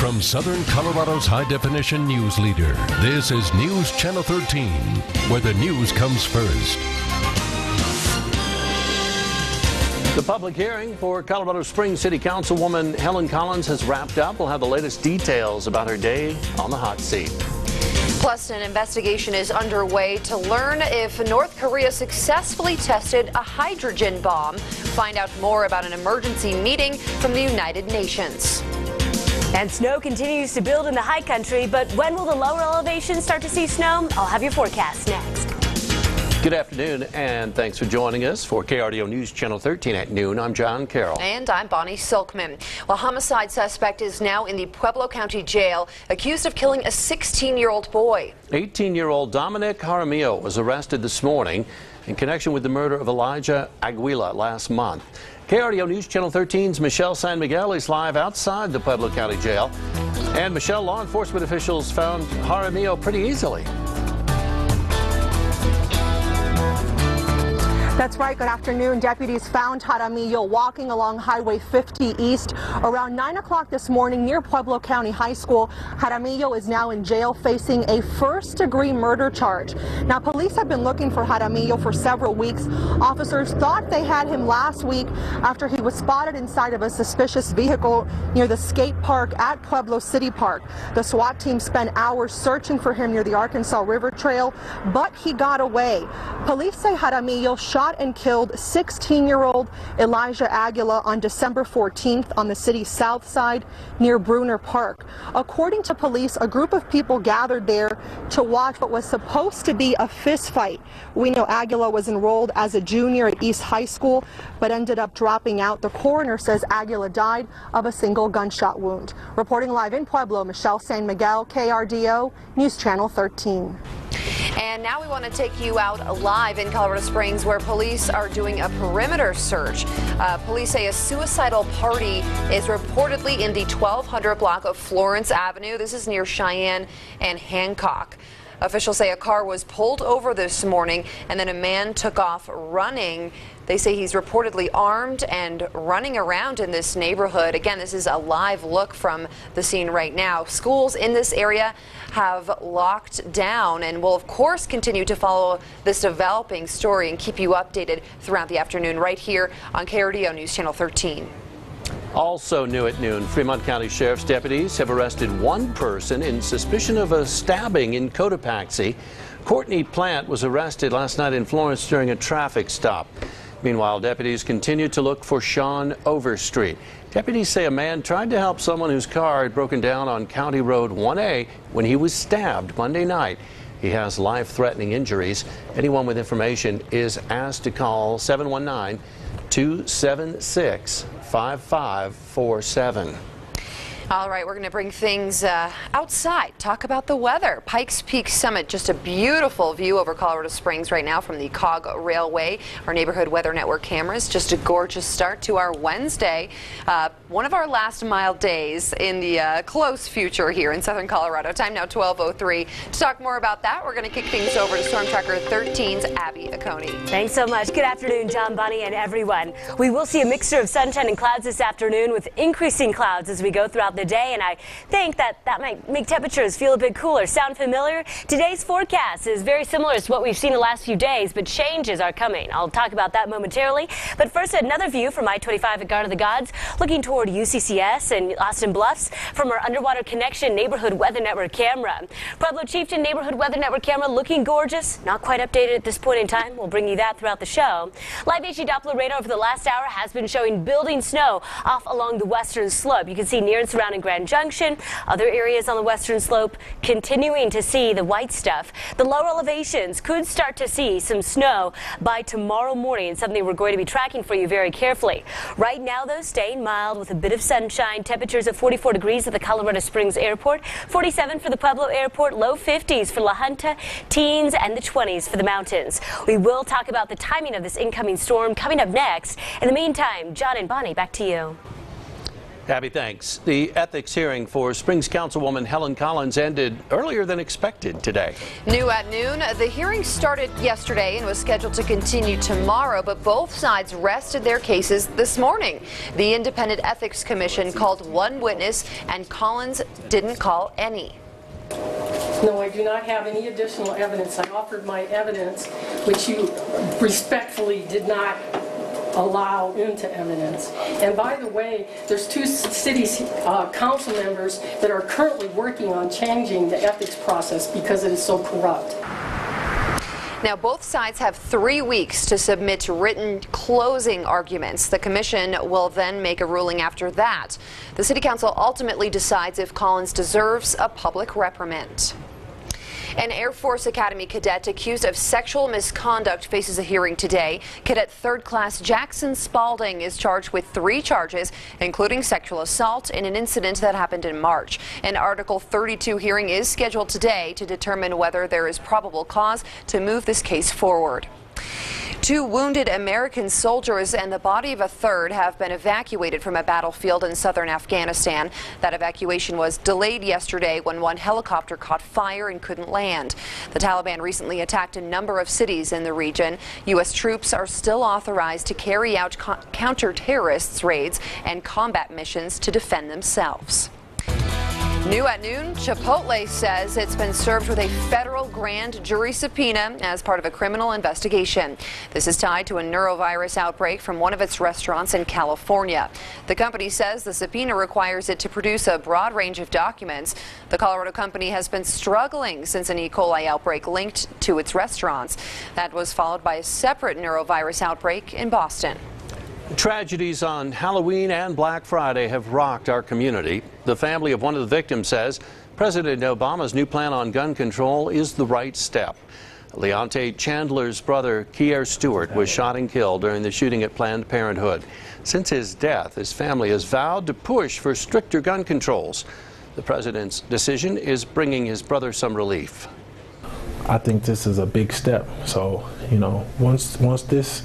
From Southern Colorado's high-definition news leader, this is News Channel 13, where the news comes first. The public hearing for Colorado Springs City Councilwoman Helen Collins has wrapped up. We'll have the latest details about her day on the hot seat. Plus, an investigation is underway to learn if North Korea successfully tested a hydrogen bomb. Find out more about an emergency meeting from the United Nations. And snow continues to build in the high country, but when will the lower elevations start to see snow? I'll have your forecast next. Good afternoon, and thanks for joining us for KRDO News Channel 13 at noon. I'm John Carroll. And I'm Bonnie Silkman. Well, homicide suspect is now in the Pueblo County Jail, accused of killing a 16-year-old boy. 18-year-old Dominic Jaramillo was arrested this morning in connection with the murder of Elijah Aguila last month. KRDO News Channel 13's Michelle San Miguel is live outside the Pueblo County Jail. And Michelle, law enforcement officials found Jaramillo pretty easily. That's right. Good afternoon. Deputies found Jaramillo walking along Highway 50 East around 9 o'clock this morning near Pueblo County High School. Jaramillo is now in jail facing a first-degree murder charge. Now, police have been looking for Jaramillo for several weeks. Officers thought they had him last week after he was spotted inside of a suspicious vehicle near the skate park at Pueblo City Park. The SWAT team spent hours searching for him near the Arkansas River Trail, but he got away. Police say Jaramillo shot and killed 16-year-old Elijah Aguila on December 14th on the city's south side near Bruner Park. According to police, a group of people gathered there to watch what was supposed to be a fist fight. We know Aguila was enrolled as a junior at East High School, but ended up dropping out. The coroner says Aguila died of a single gunshot wound. Reporting live in Pueblo, Michelle San Miguel, KRDO, News Channel 13. And now we want to take you out live in Colorado Springs, where police are doing a perimeter search. Police say a suicidal party is reportedly in the 1200 block of Florence Avenue. This is near Cheyenne and Hancock. Officials say a car was pulled over this morning and then a man took off running. They say he's reportedly armed and running around in this neighborhood. Again, this is a live look from the scene right now. Schools in this area have locked down and will, of course, continue to follow this developing story and keep you updated throughout the afternoon right here on KRDO News Channel 13. Also new at noon, Fremont County Sheriff's deputies have arrested one person in suspicion of a stabbing in Cotopaxi. Courtney Plant was arrested last night in Florence during a traffic stop. Meanwhile, deputies continue to look for Sean Overstreet. Deputies say a man tried to help someone whose car had broken down on County Road 1A when he was stabbed Monday night. He has life-threatening injuries. Anyone with information is asked to call 719-276-5547. All right, we're going to bring things outside, talk about the weather. Pikes Peak Summit, just a beautiful view over Colorado Springs right now from the Cog Railway. Our neighborhood weather network cameras, just a gorgeous start to our Wednesday. One of our last mild days in the close future here in southern Colorado. Time now 12:03. To talk more about that, we're going to kick things over to Storm Tracker 13's Abby Acone. Thanks so much. Good afternoon, John, Bonnie, and everyone. We will see a mixture of sunshine and clouds this afternoon with increasing clouds as we go throughout the day, and I think that might make temperatures feel a bit cooler. Sound familiar? Today's forecast is very similar to what we've seen the last few days, but changes are coming. I'll talk about that momentarily. But first, another view from I-25 at Garden of the Gods, looking toward UCCS and Austin Bluffs from our Underwater Connection Neighborhood Weather Network camera. Pueblo Chieftain Neighborhood Weather Network camera looking gorgeous. Not quite updated at this point in time. We'll bring you that throughout the show. Live HD Doppler radar over the last hour has been showing building snow off along the western slope. You can see near and surrounding Grand Junction, other areas on the western slope continuing to see the white stuff. The lower elevations could start to see some snow by tomorrow morning, something we're going to be tracking for you very carefully. Right now, though, staying mild with a bit of sunshine. Temperatures at 44 degrees at the Colorado Springs Airport, 47 for the Pueblo Airport, low 50s for La Junta, teens and the 20s for the mountains. We will talk about the timing of this incoming storm coming up next. In the meantime, John and Bonnie, back to you. Abby, thanks. The ethics hearing for Springs Councilwoman Helen Collins ended earlier than expected today. New at noon, the hearing started yesterday and was scheduled to continue tomorrow, but both sides rested their cases this morning. The Independent Ethics Commission called one witness, and Collins didn't call any. No, I do not have any additional evidence. I offered my evidence, which you respectfully did not allow into evidence. And by the way, there's two city council members that are currently working on changing the ethics process because it is so corrupt. Now, both sides have 3 weeks to submit written closing arguments. The commission will then make a ruling after that. The city council ultimately decides if Collins deserves a public reprimand. An Air Force Academy cadet accused of sexual misconduct faces a hearing today. Cadet 3rd Class Jackson Spalding is charged with 3 charges, including sexual assault in an incident that happened in March. An Article 32 hearing is scheduled today to determine whether there is probable cause to move this case forward. 2 wounded American soldiers and the body of a third have been evacuated from a battlefield in southern Afghanistan. That evacuation was delayed yesterday when one helicopter caught fire and couldn't land. The Taliban recently attacked a number of cities in the region. U.S. troops are still authorized to carry out counter-terrorist raids and combat missions to defend themselves. New at noon, Chipotle says it's been served with a federal grand jury subpoena as part of a criminal investigation. This is tied to a neurovirus outbreak from one of its restaurants in California. The company says the subpoena requires it to produce a broad range of documents. The Colorado company has been struggling since an E. coli outbreak linked to its restaurants. That was followed by a separate neurovirus outbreak in Boston. Tragedies on Halloween and Black Friday have rocked our community. The family of one of the victims says President Obama's new plan on gun control is the right step. Leonte Chandler's brother, Kier Stewart, was shot and killed during the shooting at Planned Parenthood. Since his death, his family has vowed to push for stricter gun controls. The president's decision is bringing his brother some relief. I think this is a big step. So, once this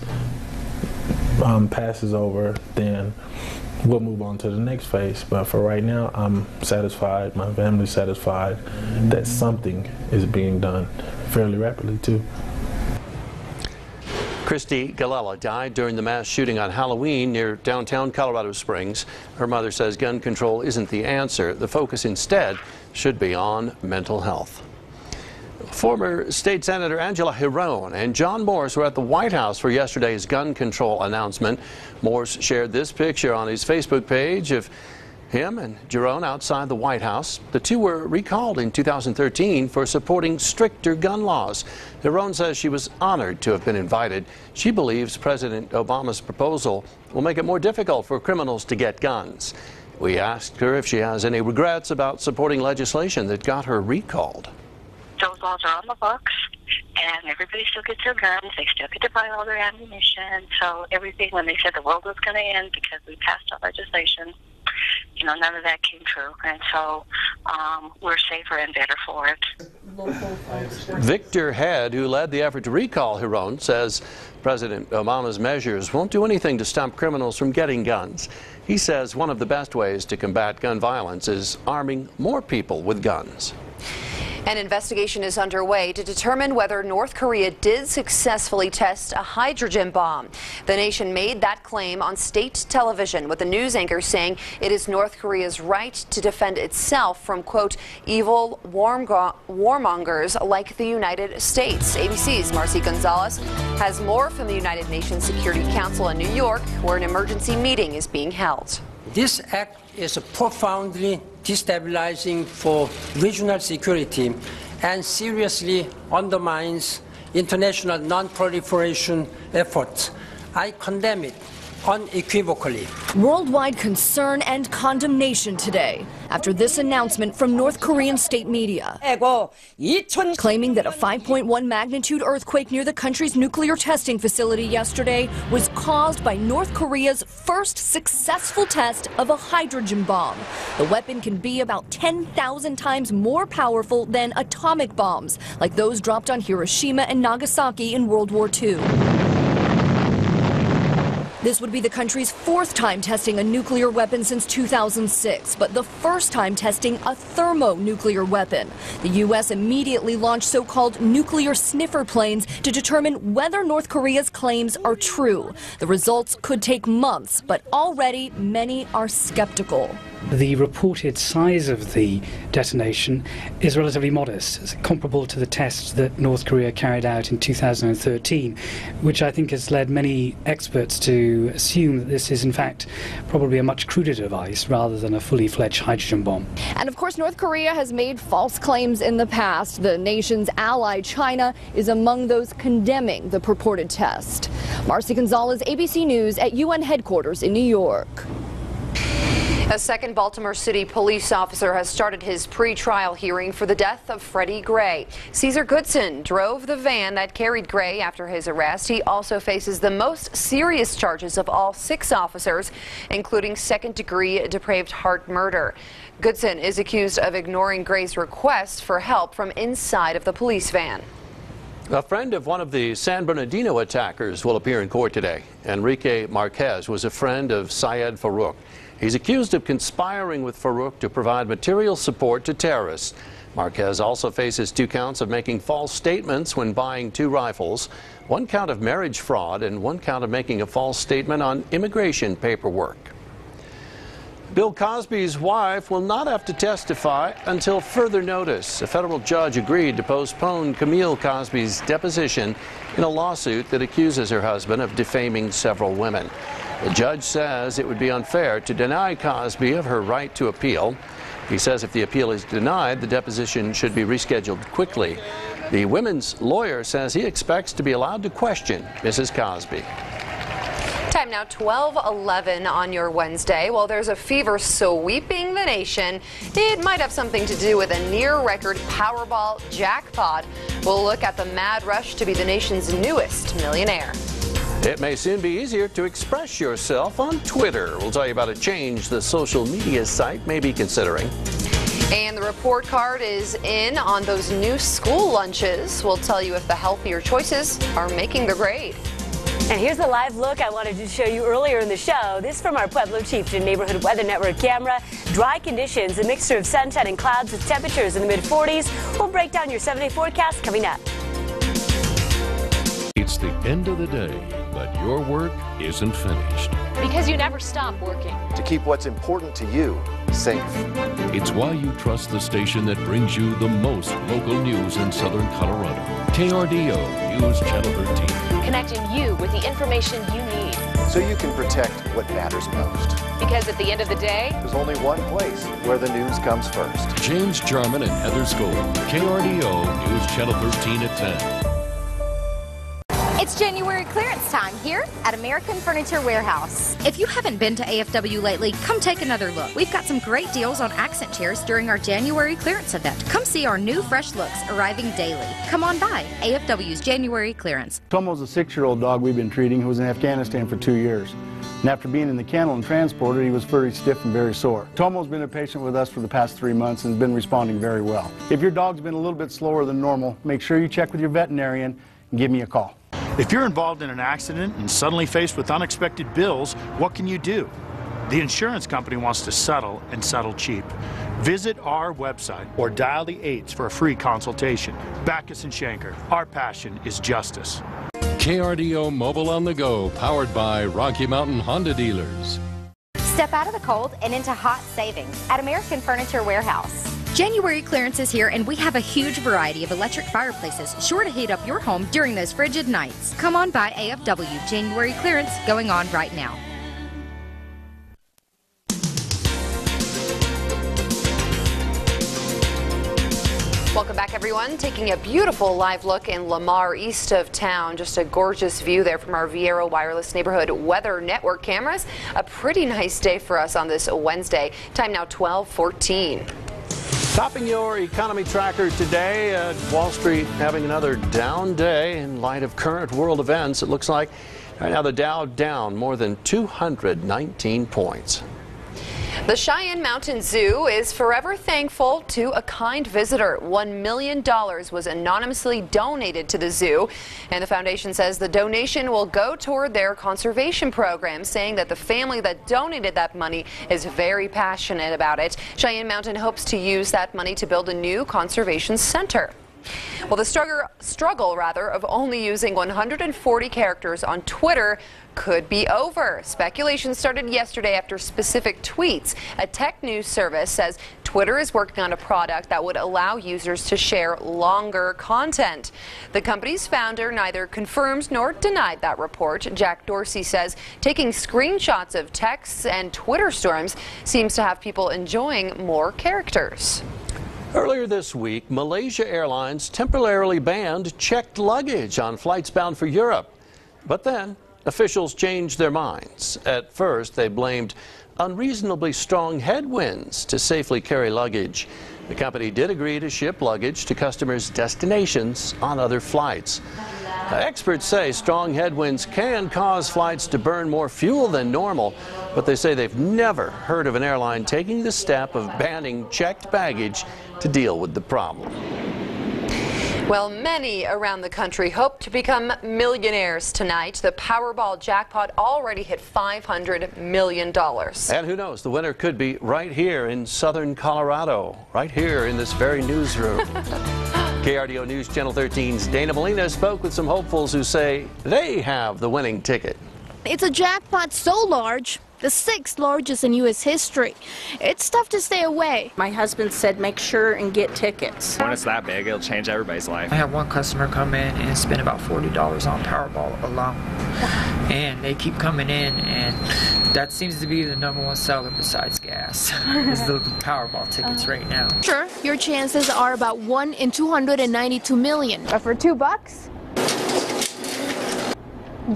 passes over, then we'll move on to the next phase. But for right now, I'm satisfied, my family's satisfied that something is being done fairly rapidly too. Christy Galella died during the mass shooting on Halloween near downtown Colorado Springs. Her mother says gun control isn't the answer. The focus instead should be on mental health. Former State Senator Angela Giron and John Morse were at the White House for yesterday's gun control announcement. Morse shared this picture on his Facebook page of him and Giron outside the White House. The two were recalled in 2013 for supporting stricter gun laws. Giron says she was honored to have been invited. She believes President Obama's proposal will make it more difficult for criminals to get guns. We asked her if she has any regrets about supporting legislation that got her recalled. Those laws are on the books, and everybody still gets their guns. They still get to buy all their ammunition. So everything, when they said the world was going to end because we passed our legislation, none of that came true. And so we're safer and better for it. Victor Head, who led the effort to recall Giron, says President Obama's measures won't do anything to stop criminals from getting guns. He says one of the best ways to combat gun violence is arming more people with guns. An investigation is underway to determine whether North Korea did successfully test a hydrogen bomb. The nation made that claim on state television, with the news anchor saying it is North Korea's right to defend itself from, quote, evil warmongers like the United States. ABC's Marcy Gonzalez has more from the United Nations Security Council in New York, where an emergency meeting is being held. This act is profoundly destabilizing for regional security and seriously undermines international non-proliferation efforts. I condemn it unequivocally. Worldwide concern and condemnation today after this announcement from North Korean state media, claiming that a 5.1 magnitude earthquake near the country's nuclear testing facility yesterday was caused by North Korea's first successful test of a hydrogen bomb. The weapon can be about 10,000 times more powerful than atomic bombs, like those dropped on Hiroshima and Nagasaki in World War II. This would be the country's fourth time testing a nuclear weapon since 2006, but the first time testing a thermonuclear weapon. The U.S. immediately launched so-called nuclear sniffer planes to determine whether North Korea's claims are true. The results could take months, but already many are skeptical. The reported size of the detonation is relatively modest. It's comparable to the tests that North Korea carried out in 2013, which I think has led many experts to assume that this is in fact probably a much cruder device rather than a fully fledged hydrogen bomb. And of course, North Korea has made false claims in the past. The nation's ally, China, is among those condemning the purported test. Marcy Gonzalez, ABC News at UN headquarters in New York. A second Baltimore City police officer has started his pre-trial hearing for the death of Freddie Gray. Caesar Goodson drove the van that carried Gray after his arrest. He also faces the most serious charges of all 6 officers, including second-degree depraved heart murder. Goodson is accused of ignoring Gray's request for help from inside of the police van. A friend of one of the San Bernardino attackers will appear in court today. Enrique Marquez was a friend of Syed Farouk. He's accused of conspiring with Farouk to provide material support to terrorists. Marquez also faces 2 counts of making false statements when buying 2 rifles, 1 count of marriage fraud, and 1 count of making a false statement on immigration paperwork. Bill Cosby's wife will not have to testify until further notice. A federal judge agreed to postpone Camille Cosby's deposition in a lawsuit that accuses her husband of defaming several women. The judge says it would be unfair to deny Cosby of her right to appeal. He says if the appeal is denied, the deposition should be rescheduled quickly. The women's lawyer says he expects to be allowed to question Mrs. Cosby. Time now 12:11 on your Wednesday. Well, there's a fever sweeping the nation. It might have something to do with a near-record Powerball jackpot. We'll look at the mad rush to be the nation's newest millionaire. It may soon be easier to express yourself on Twitter. We'll tell you about a change the social media site may be considering. And the report card is in on those new school lunches. We'll tell you if the healthier choices are making the grade. And here's a live look I wanted to show you earlier in the show. This from our Pueblo Chieftain Neighborhood Weather Network camera. Dry conditions, a mixture of sunshine and clouds with temperatures in the mid-40s. We'll break down your 7-day forecast coming up. It's the end of the day, but your work isn't finished. Because you never stop working. To keep what's important to you safe. It's why you trust the station that brings you the most local news in Southern Colorado. KRDO News Channel 13. Connecting you with the information you need. So you can protect what matters most. Because at the end of the day, there's only one place where the news comes first. James Jarman and Heather Scold. KRDO News Channel 13 at 10. It's January clearance time here at American Furniture Warehouse. If you haven't been to AFW lately, come take another look. We've got some great deals on accent chairs during our January clearance event. Come see our new fresh looks arriving daily. Come on by AFW's January clearance. Tomo's a 6-year-old dog we've been treating who was in Afghanistan for 2 years. And after being in the kennel and transported, he was very stiff and very sore. Tomo's been a patient with us for the past 3 months and has been responding very well. If your dog's been a little bit slower than normal, make sure you check with your veterinarian and give me a call. If you're involved in an accident and suddenly faced with unexpected bills, what can you do? The insurance company wants to settle and settle cheap. Visit our website or dial the 8s for a free consultation. Backus and Shanker, our passion is justice. KRDO Mobile on the Go, powered by Rocky Mountain Honda Dealers. Step out of the cold and into hot savings at American Furniture Warehouse. January clearance is here and we have a huge variety of electric fireplaces sure to heat up your home during those frigid nights. Come on by AFW. January clearance going on right now. Welcome back, everyone. Taking a beautiful live look in Lamar, east of town. Just a gorgeous view there from our Viero Wireless Neighborhood Weather Network cameras. A pretty nice day for us on this Wednesday. Time now 12:14. Topping your economy tracker today, Wall Street having another down day in light of current world events. It looks like right now the Dow down more than 219 points. The Cheyenne Mountain Zoo is forever thankful to a kind visitor. $1 million was anonymously donated to the zoo, and the foundation says the donation will go toward their conservation program, saying that the family that donated that money is very passionate about it. Cheyenne Mountain hopes to use that money to build a new conservation center. Well, the struggle of only using 140 characters on Twitter could be over. Speculation started yesterday after specific tweets. A tech news service says Twitter is working on a product that would allow users to share longer content. The company's founder neither confirmed nor denied that report. Jack Dorsey says taking screenshots of texts and Twitter storms seems to have people enjoying more characters. Earlier this week, Malaysia Airlines temporarily banned checked luggage on flights bound for Europe. But then, officials changed their minds. At first, they blamed unreasonably strong headwinds to safely carry luggage. The company did agree to ship luggage to customers' destinations on other flights. Experts say strong headwinds can cause flights to burn more fuel than normal, but they say they've never heard of an airline taking the step of banning checked baggage to deal with the problem. Well, many around the country hope to become millionaires tonight. The Powerball jackpot already hit $500 million. And who knows, the winner could be right here in southern Colorado, right here in this very newsroom. KRDO News Channel 13's Dana Molina spoke with some hopefuls who say they have the winning ticket. It's a jackpot so large, the 6th largest in U.S. history. It's tough to stay away. My husband said make sure and get tickets. When it's that big, it'll change everybody's life. I had one customer come in and spend about $40 on Powerball alone. And they keep coming in, and that seems to be the #1 seller besides gas, is the Powerball tickets right now. Sure, your chances are about 1 in 292 million. But for $2,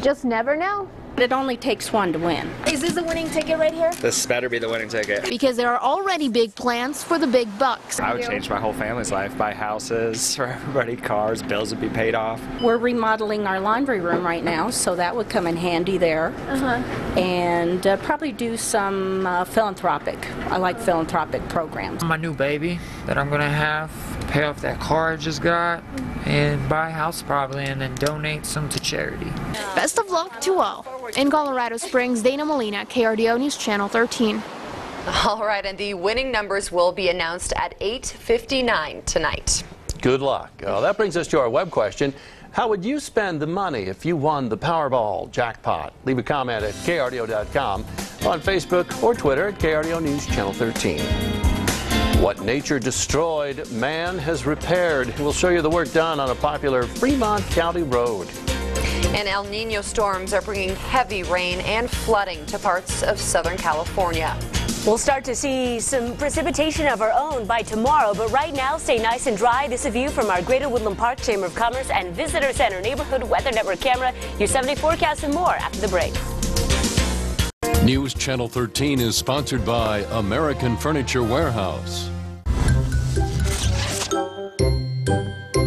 just never know. It only takes one to win. Is this the winning ticket right here? This better be the winning ticket. Because there are already big plans for the big bucks. I would change my whole family's life, buy houses for everybody, cars, bills would be paid off. We're remodeling our laundry room right now, so that would come in handy there. And probably do some philanthropic. I like philanthropic programs. My new baby that I'm going to have, pay off that car I just got, and buy a house probably, and then donate some to charity. Best of luck to all. In Colorado Springs, Dana Molina, KRDO News Channel 13. All right, and the winning numbers will be announced at 8:59 tonight. Good luck. That brings us to our web question. How would you spend the money if you won the Powerball jackpot? Leave a comment at krdo.com, on Facebook or Twitter at KRDO News Channel 13. What nature destroyed, man has repaired. We'll show you the work done on a popular Fremont County road. And El Nino storms are bringing heavy rain and flooding to parts of Southern California. We'll start to see some precipitation of our own by tomorrow, but right now stay nice and dry. This is a view from our Greater Woodland Park Chamber of Commerce and Visitor Center Neighborhood Weather Network camera. Your 7-day forecast and more after the break. News Channel 13 is sponsored by American Furniture Warehouse.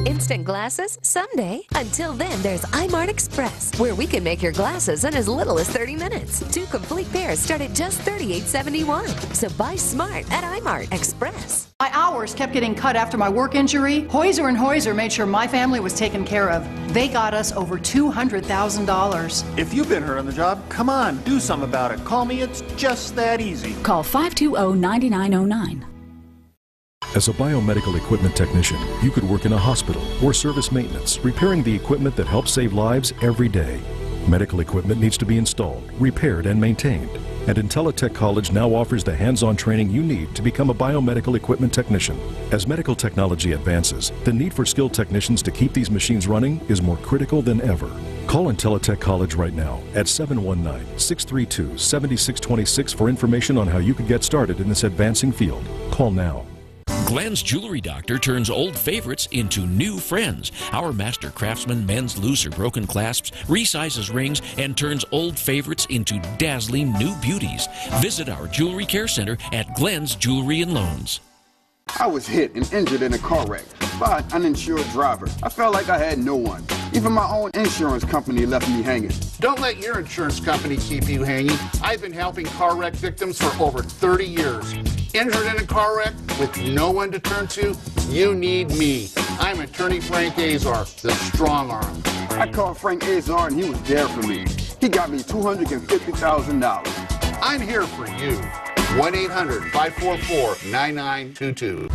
Instant glasses? Someday. Until then, there's iMart Express, where we can make your glasses in as little as 30 minutes. 2 complete pairs start at just $38.71. So buy smart at iMart Express. My hours kept getting cut after my work injury. Hoyser & Hoyser made sure my family was taken care of. They got us over $200,000. If you've been hurt on the job, come on, do something about it. Call me, it's just that easy. Call 520-9909. As a biomedical equipment technician, you could work in a hospital or service maintenance, repairing the equipment that helps save lives every day. Medical equipment needs to be installed, repaired, and maintained. And IntelliTech College now offers the hands-on training you need to become a biomedical equipment technician. As medical technology advances, the need for skilled technicians to keep these machines running is more critical than ever. Call IntelliTech College right now at 719-632-7626 for information on how you could get started in this advancing field. Call now. Glenn's Jewelry Doctor turns old favorites into new friends. Our master craftsman mends loose or broken clasps, resizes rings, and turns old favorites into dazzling new beauties. Visit our Jewelry Care Center at Glenn's Jewelry and Loans. I was hit and injured in a car wreck by an uninsured driver. I felt like I had no one. Even my own insurance company left me hanging. Don't let your insurance company keep you hanging. I've been helping car wreck victims for over 30 years. Injured in a car wreck with no one to turn to? You need me. I'm attorney Frank Azar, the strong arm. I called Frank Azar and he was there for me. He got me $250,000. I'm here for you. 1-800-544-9922.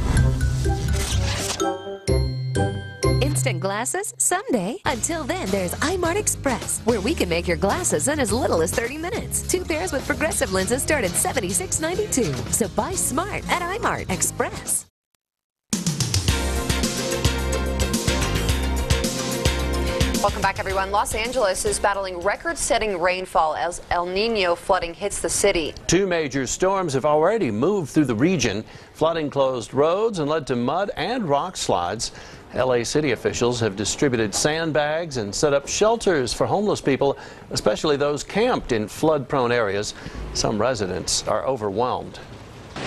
Instant glasses someday. Until then, there's iMart Express, where we can make your glasses in as little as 30 minutes. 2 pairs with progressive lenses start at $76.92. So buy smart at iMart Express. Welcome back, everyone. Los Angeles is battling record-setting rainfall as El Nino flooding hits the city. 2 major storms have already moved through the region. Flooding closed roads and led to mud and rock slides. LA city officials have distributed sandbags and set up shelters for homeless people, especially those camped in flood-prone areas. Some residents are overwhelmed.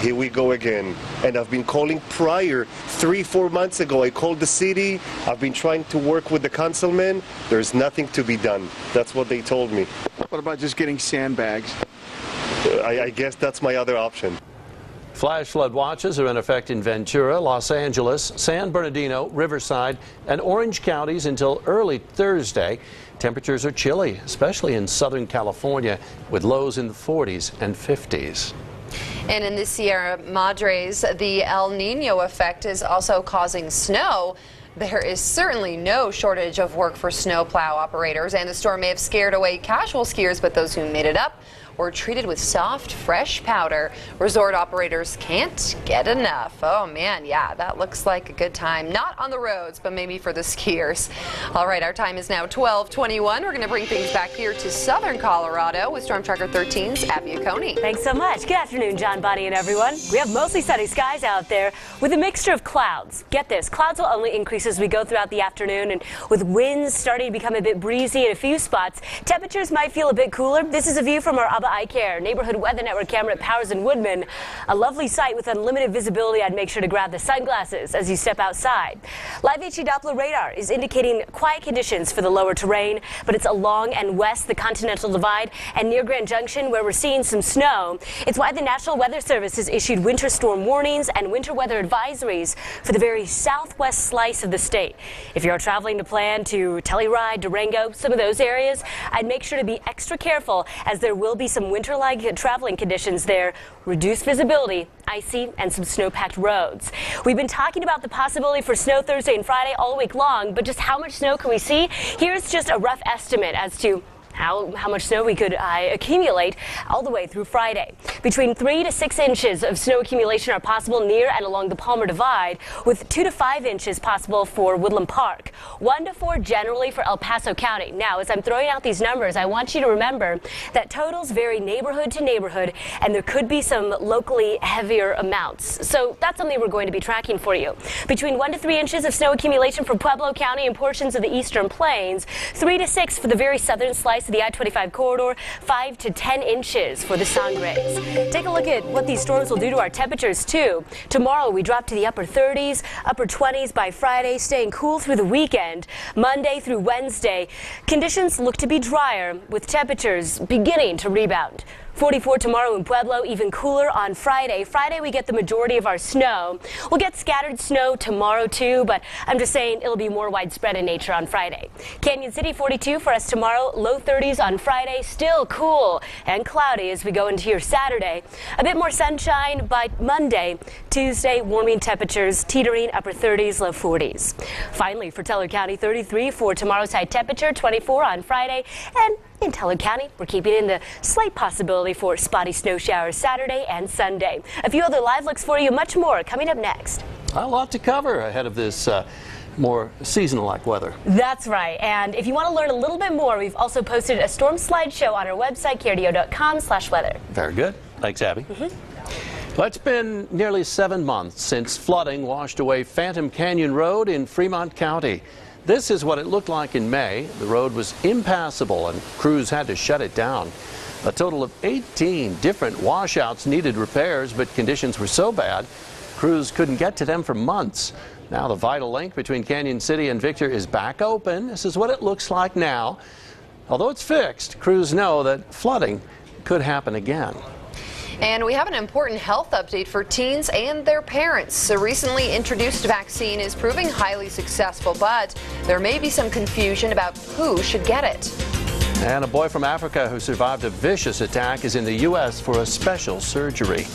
Here we go again. And I've been calling prior, 3-4 months ago. I called the city. I've been trying to work with the councilman. There's nothing to be done. That's what they told me. What about just getting sandbags? I guess that's my other option. Flash flood watches are in effect in Ventura, Los Angeles, San Bernardino, Riverside, and Orange counties until early Thursday. Temperatures are chilly, especially in Southern California, with lows in the 40s and 50s. And in the Sierra Madres, the El Nino effect is also causing snow. There is certainly no shortage of work for snowplow operators, and the storm may have scared away casual skiers, but those who made it up were treated with soft, fresh powder. Resort operators can't get enough. Oh man, yeah, that looks like a good time. Not on the roads, but maybe for the skiers. All right, our time is now 12:21. We're going to bring things back here to southern Colorado with Storm Tracker 13's Abby Coney. Thanks so much. Good afternoon, John, Bonnie, and everyone. We have mostly sunny skies out there with a mixture of clouds. Get this, clouds will only increase as we go throughout the afternoon, and with winds starting to become a bit breezy in a few spots, temperatures might feel a bit cooler. This is a view from our Eye Care Neighborhood Weather Network camera at Powers and Woodman. A lovely sight with unlimited visibility. I'd make sure to grab the sunglasses as you step outside. Live HD Doppler radar is indicating quiet conditions for the lower terrain, but it's along and west the Continental Divide and near Grand Junction where we're seeing some snow. It's why the National Weather Service has issued winter storm warnings and winter weather advisories for the very southwest slice of the state. If you're traveling to plan to Telluride, Durango, some of those areas, I'd make sure to be extra careful as there will be some winter-like traveling conditions there, reduced visibility, icy, and some snow-packed roads. We've been talking about the possibility for snow Thursday and Friday all week long, but just how much snow can we see? Here's just a rough estimate as to how much snow we could accumulate all the way through Friday. Between 3 to 6 inches of snow accumulation are possible near and along the Palmer Divide, with 2 to 5 inches possible for Woodland Park, 1 to 4 generally for El Paso County. Now, as I'm throwing out these numbers, I want you to remember that totals vary neighborhood to neighborhood, and there could be some locally heavier amounts. So that's something we're going to be tracking for you. Between 1 to 3 inches of snow accumulation for Pueblo County and portions of the Eastern Plains, 3 to 6 for the very southern slice of the I-25 corridor, 5 to 10 inches for the Sangres. Take a look at what these storms will do to our temperatures too. Tomorrow we drop to the upper 30s, upper 20s by Friday, staying cool through the weekend. Monday through Wednesday, conditions look to be drier with temperatures beginning to rebound. 44 tomorrow in Pueblo, even cooler on Friday. Friday we get the majority of our snow. We'll get scattered snow tomorrow too, but I'm just saying it'll be more widespread in nature on Friday. Canyon City 42 for us tomorrow, low 30s on Friday, still cool and cloudy as we go into your Saturday. A bit more sunshine by Monday. Tuesday, warming temperatures teetering upper 30s, low 40s. Finally, for Teller County 33 for tomorrow's high temperature, 24 on Friday, and in Teller County, we're keeping in the slight possibility for spotty snow showers Saturday and Sunday. A few other live looks for you, much more coming up next. A lot to cover ahead of this more seasonal-like weather. That's right. And if you want to learn a little bit more, we've also posted a storm slideshow on our website, krdo.com/weather. Very good. Thanks, Abby. Well, it's been nearly 7 months since flooding washed away Phantom Canyon Road in Fremont County. This is what it looked like in May. The road was impassable and crews had to shut it down. A total of 18 different washouts needed repairs, but conditions were so bad Crews couldn't get to them for months. Now the vital link between Canyon City and Victor is back open. This is what it looks like now. Although it's fixed, crews know that flooding could happen again. And we have an important health update for teens and their parents. A recently introduced vaccine is proving highly successful, but there may be some confusion about who should get it. And a boy from Africa who survived a vicious attack is in the U.S. for a special surgery.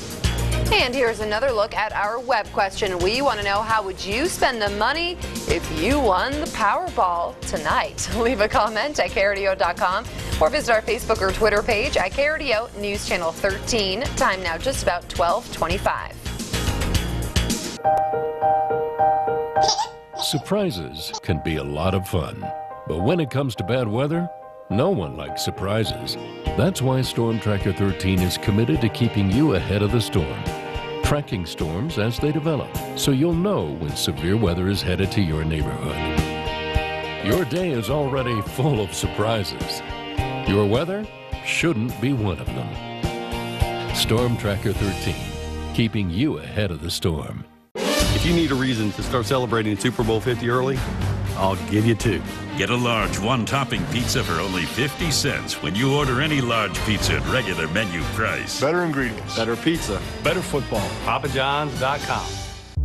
And here's another look at our web question. We want to know, how would you spend the money if you won the Powerball tonight? Leave a comment at KRDO.com or visit our Facebook or Twitter page at KRDO News Channel 13. Time now just about 12:25. Surprises can be a lot of fun, but when it comes to bad weather, no one likes surprises. That's why Storm Tracker 13 is committed to keeping you ahead of the storm, tracking storms as they develop, so you'll know when severe weather is headed to your neighborhood. Your day is already full of surprises. Your weather shouldn't be one of them. Storm Tracker 13, keeping you ahead of the storm. If you need a reason to start celebrating Super Bowl 50 early, I'll give you two. Get a large one-topping pizza for only 50 cents when you order any large pizza at regular menu price. Better ingredients. Better pizza. Better football. PapaJohns.com.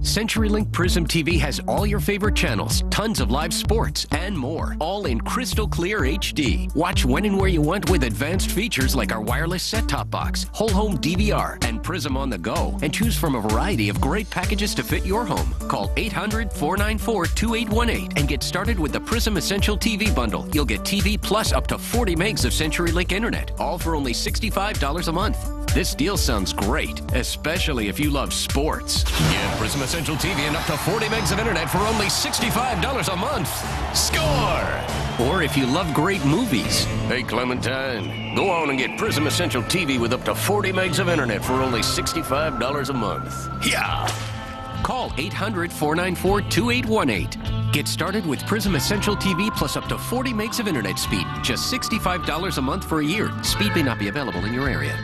CenturyLink Prism TV has all your favorite channels, tons of live sports, and more, all in crystal clear HD. Watch when and where you want with advanced features like our wireless set-top box, whole home DVR, and Prism on the go, and choose from a variety of great packages to fit your home. Call 800-494-2818 and get started with the Prism Essential TV bundle. You'll get TV plus up to 40 megs of CenturyLink internet, all for only $65 a month. This deal sounds great, especially if you love sports. Get Prism Essential TV and up to 40 megs of internet for only $65 a month. Score! Or if you love great movies. Hey, Clementine, go on and get Prism Essential TV with up to 40 megs of internet for only $65 a month. Yeah! Call 800-494-2818. Get started with Prism Essential TV plus up to 40 megs of internet speed. Just $65 a month for a year. Speed may not be available in your area.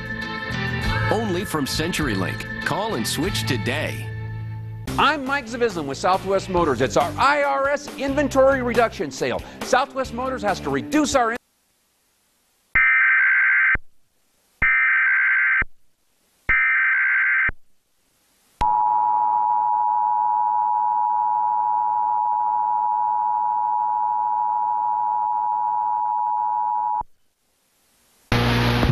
Only from CenturyLink. Call and switch today. I'm Mike Zavislan with Southwest Motors. It's our IRS inventory reduction sale. Southwest Motors has to reduce our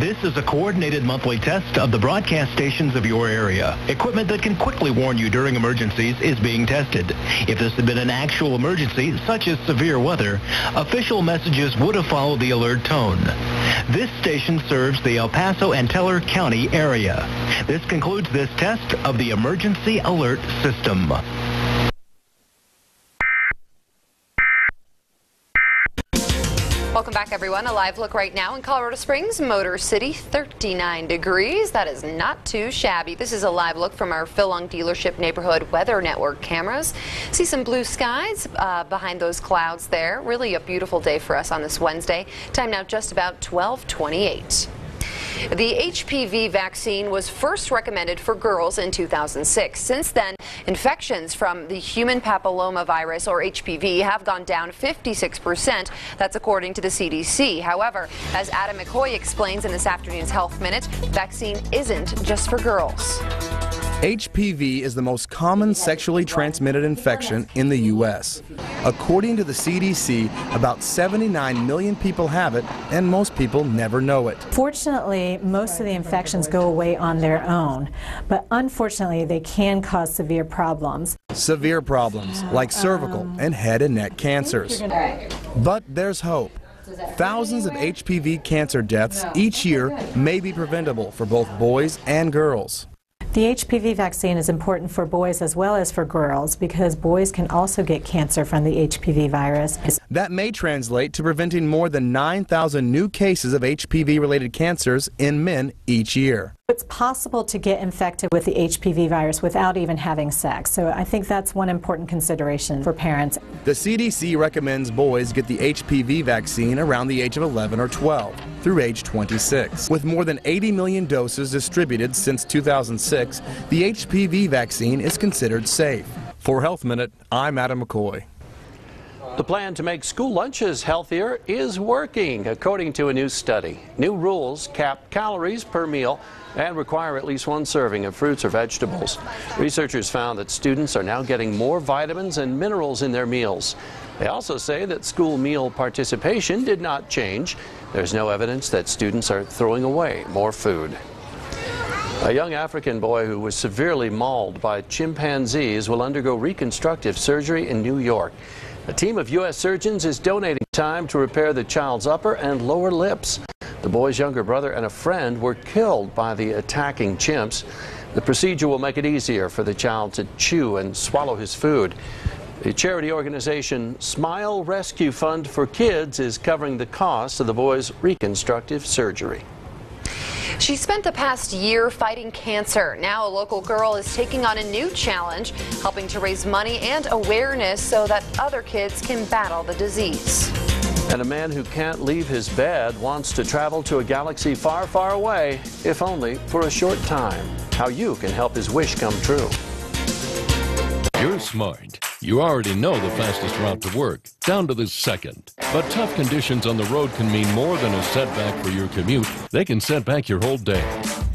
This is a coordinated monthly test of the broadcast stations of your area. Equipment that can quickly warn you during emergencies is being tested. If this had been an actual emergency, such as severe weather, official messages would have followed the alert tone. This station serves the El Paso and Teller County area. This concludes this test of the emergency alert system. Welcome back, everyone. A live look right now in Colorado Springs, Motor City, 39 degrees. That is not too shabby. This is a live look from our Philung dealership neighborhood weather network cameras. See some blue skies behind those clouds there. Really a beautiful day for us on this Wednesday. Time now just about 12:28. The HPV vaccine was first recommended for girls in 2006. Since then, infections from the human papillomavirus, or HPV, have gone down 56%. That's according to the CDC. However, as Adam McCoy explains in this afternoon's Health Minute, vaccine isn't just for girls. HPV is the most common sexually transmitted infection in the U.S. According to the CDC, about 79 million people have it, and most people never know it. Fortunately, most of the infections go away on their own, but unfortunately, they can cause severe problems. Severe problems like cervical and head and neck cancers. But there's hope. Thousands of HPV cancer deaths each year may be preventable for both boys and girls. The HPV vaccine is important for boys as well as for girls because boys can also get cancer from the HPV virus. That may translate to preventing more than 9,000 new cases of HPV-related cancers in men each year. It's possible to get infected with the HPV virus without even having sex, so I think that's one important consideration for parents. The CDC recommends boys get the HPV vaccine around the age of 11 or 12 through age 26. With more than 80 million doses distributed since 2006, the HPV vaccine is considered safe. For Health Minute, I'm Adam McCoy. The plan to make school lunches healthier is working, according to a new study. New rules cap calories per meal and require at least one serving of fruits or vegetables. Researchers found that students are now getting more vitamins and minerals in their meals. They also say that school meal participation did not change. There's no evidence that students are throwing away more food. A young African boy who was severely mauled by chimpanzees will undergo reconstructive surgery in New York. A team of U.S. surgeons is donating time to repair the child's upper and lower lips. The boy's younger brother and a friend were killed by the attacking chimps. The procedure will make it easier for the child to chew and swallow his food. The charity organization Smile Rescue Fund for Kids is covering the cost of the boy's reconstructive surgery. She spent the past year fighting cancer. Now a local girl is taking on a new challenge, helping to raise money and awareness so that other kids can battle the disease. And a man who can't leave his bed wants to travel to a galaxy far, far away, if only for a short time. How you can help his wish come true. You're smart. You already know the fastest route to work, down to the second. But tough conditions on the road can mean more than a setback for your commute. They can set back your whole day.